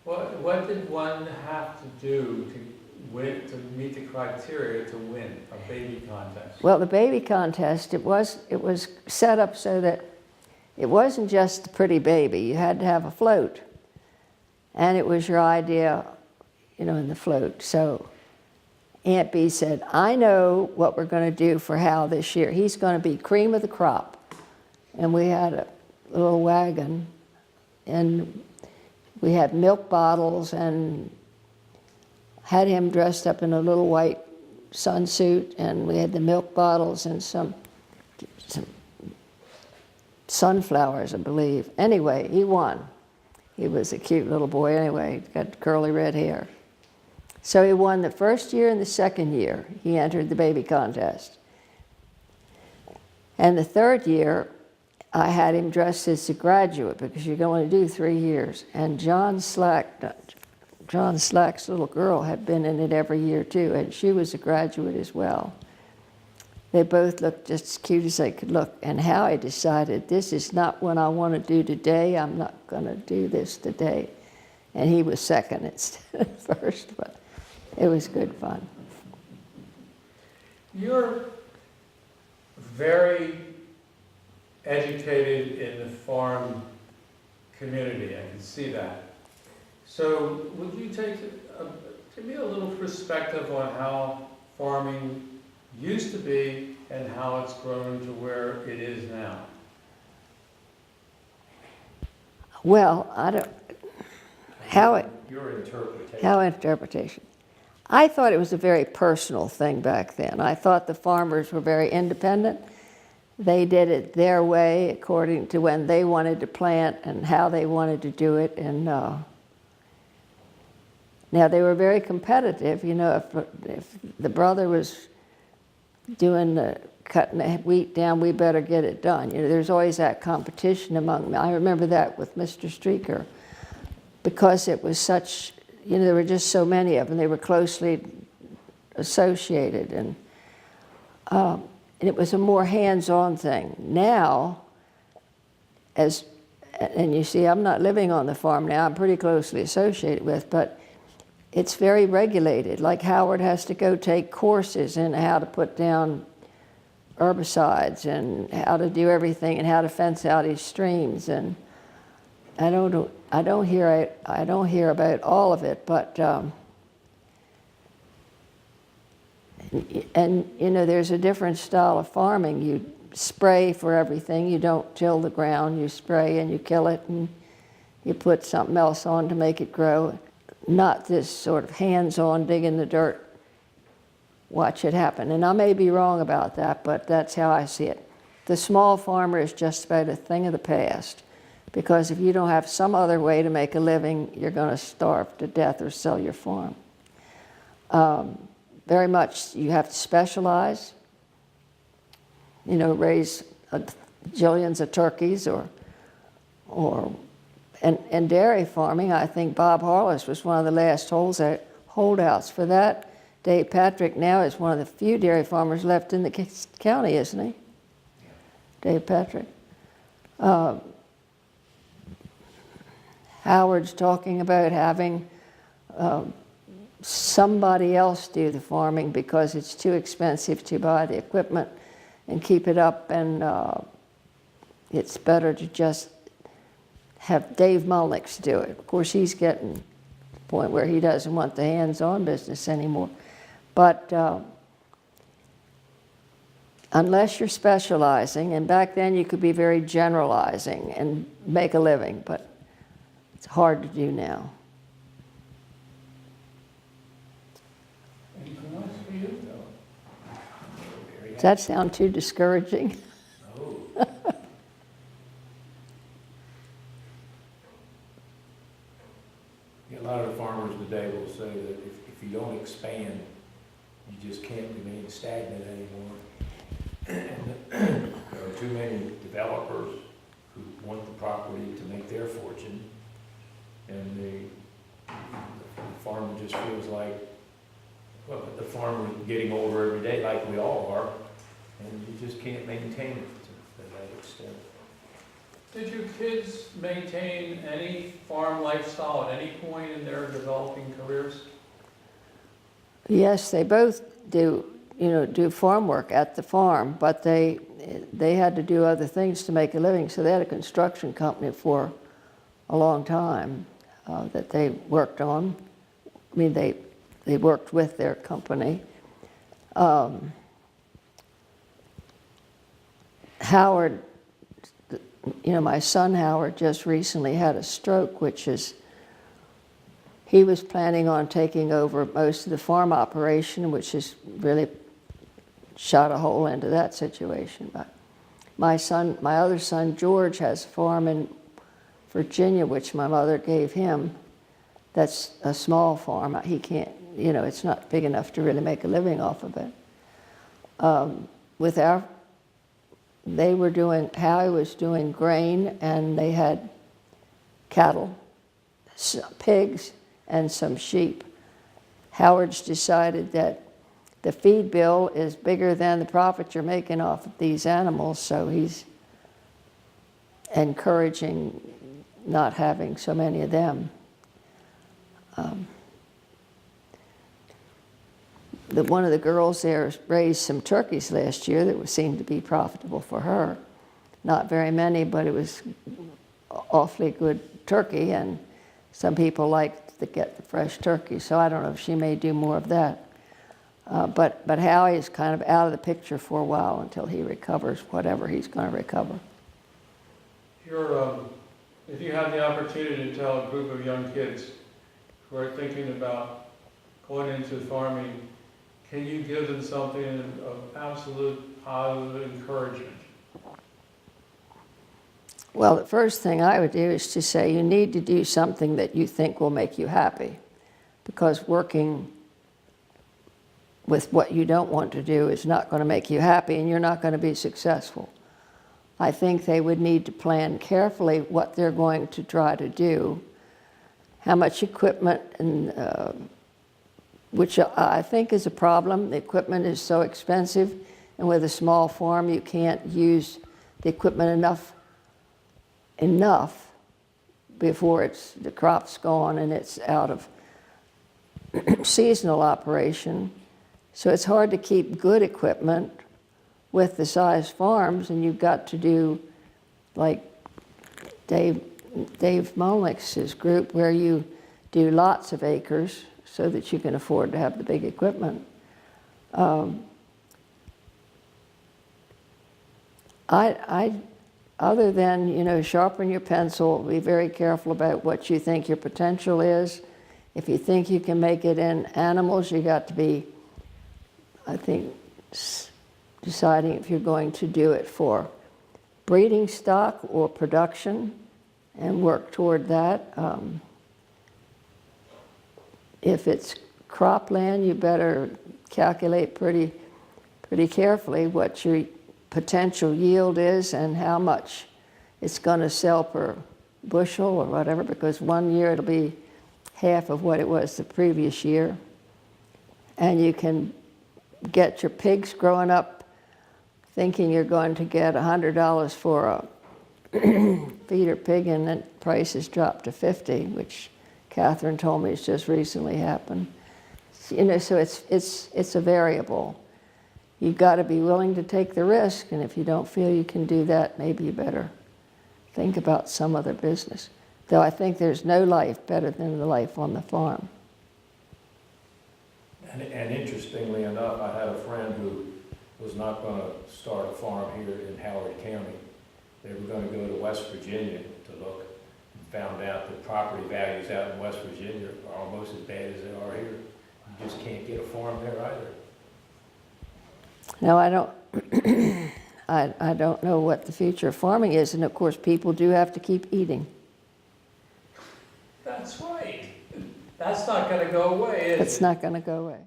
S1: What did one have to do to meet the criteria to win a baby contest?
S2: Well, the baby contest, it was set up so that it wasn't just a pretty baby. You had to have a float. And it was your idea, you know, in the float. So Aunt Bee said, I know what we're going to do for Hal this year. He's going to be cream of the crop. And we had a little wagon, and we had milk bottles, and had him dressed up in a little white sunsuit, and we had the milk bottles and some sunflowers, I believe. Anyway, he won. He was a cute little boy anyway, got curly red hair. So he won the first year and the second year. He entered the baby contest. And the third year, I had him dressed as a graduate because you're going to do 3 years. And John Slack's little girl had been in it every year too, and she was a graduate as well. They both looked just as cute as they could look. And Howie decided, this is not what I want to do today. I'm not going to do this today. And he was second instead of first, but it was good fun.
S1: You're very educated in the farm community, I can see that. So would you give me a little perspective on how farming used to be and how it's grown to where it is now?
S2: Well, I don't,
S3: Your interpretation.
S2: how interpretation. I thought it was a very personal thing back then. I thought the farmers were very independent. They did it their way according to when they wanted to plant and how they wanted to do it. And now they were very competitive. You know, if the brother was cutting the wheat down, we better get it done. You know, there's always that competition among them. I remember that with Mr. Streaker, because it was such, you know, there were just so many of them. They were closely associated, and it was a more hands-on thing. Now, and you see, I'm not living on the farm now. I'm pretty closely associated with, but it's very regulated. Like Howard has to go take courses in how to put down herbicides and how to do everything and how to fence out his streams. And I don't hear about all of it, but and you know, there's a different style of farming. You spray for everything. You don't till the ground. You spray and you kill it, and you put something else on to make it grow. Not this sort of hands-on, dig in the dirt, watch it happen. And I may be wrong about that, but that's how I see it. The small farmer is just about a thing of the past, because if you don't have some other way to make a living, you're going to starve to death or sell your farm. Very much you have to specialize, you know, raise jillions of turkeys and dairy farming. I think Bob Harless was one of the last holdouts for that. Dave Patrick now is one of the few dairy farmers left in the county, isn't he? Dave Patrick. Howard's talking about having somebody else do the farming because it's too expensive to buy the equipment and keep it up, and it's better to just have Dave Mulnix do it. Of course, he's getting to the point where he doesn't want the hands-on business anymore. But unless you're specializing, and back then you could be very generalizing and make a living, but it's hard to do now.
S1: Anything else for you?
S2: Does that sound too discouraging?
S3: No. A lot of the farmers today will say that if you don't expand, you just can't remain stagnant anymore. And there are too many developers who want the property to make their fortune, and the farmer just feels like, well, the farmer is getting older every day, like we all are, and you just can't maintain it to that extent.
S1: Did your kids maintain any farm lifestyle at any point in their developing careers?
S2: Yes, they both do farm work at the farm, but they had to do other things to make a living. So they had a construction company for a long time that they worked on. I mean, they worked with their company. Howard, you know, my son Howard just recently had a stroke, he was planning on taking over most of the farm operation, which has really shot a hole into that situation. But my other son George has a farm in Virginia, which my mother gave him. That's a small farm. He can't you know, it's not big enough to really make a living off of it. Howie was doing grain, and they had cattle, pigs, and some sheep. Howard's decided that the feed bill is bigger than the profit you're making off of these animals, so he's encouraging not having so many of them. One of the girls there raised some turkeys last year that seemed to be profitable for her. Not very many, but it was awfully good turkey, and some people like to get the fresh turkey, so I don't know if she may do more of that. But Howie is kind of out of the picture for a while until he recovers whatever he's going to recover.
S1: If you had the opportunity to tell a group of young kids who are thinking about going into farming, can you give them something of absolute positive encouragement?
S2: Well, the first thing I would do is to say you need to do something that you think will make you happy, because working with what you don't want to do is not going to make you happy, and you're not going to be successful. I think they would need to plan carefully what they're going to try to do, how much equipment, and which I think is a problem. The equipment is so expensive, and with a small farm you can't use the equipment enough before the crop's gone and it's out of seasonal operation. So it's hard to keep good equipment with the size farms, and you've got to do like Dave Molnick's group, where you do lots of acres so that you can afford to have the big equipment. Other than, you know, sharpen your pencil, be very careful about what you think your potential is. If you think you can make it in animals, you got to be, I think, deciding if you're going to do it for breeding stock or production, and work toward that. If it's cropland, you better calculate pretty carefully what your potential yield is and how much it's going to sell per bushel or whatever, because one year it'll be half of what it was the previous year. And you can get your pigs growing up thinking you're going to get $100 for a feeder pig, and then prices drop to $50, which Catherine told me has just recently happened. You know, so it's a variable. You've got to be willing to take the risk, and if you don't feel you can do that, maybe you better think about some other business. Though I think there's no life better than the life on the farm.
S3: And interestingly enough, I had a friend who was not going to start a farm here in Howard County. They were going to go to West Virginia to look, and found out that property values out in West Virginia are almost as bad as they are here. You just can't get a farm there either.
S2: No, I don't. I don't know what the future of farming is, and of course, people do have to keep eating.
S1: That's right. That's not going to go away, is it?
S2: It's not going to go away.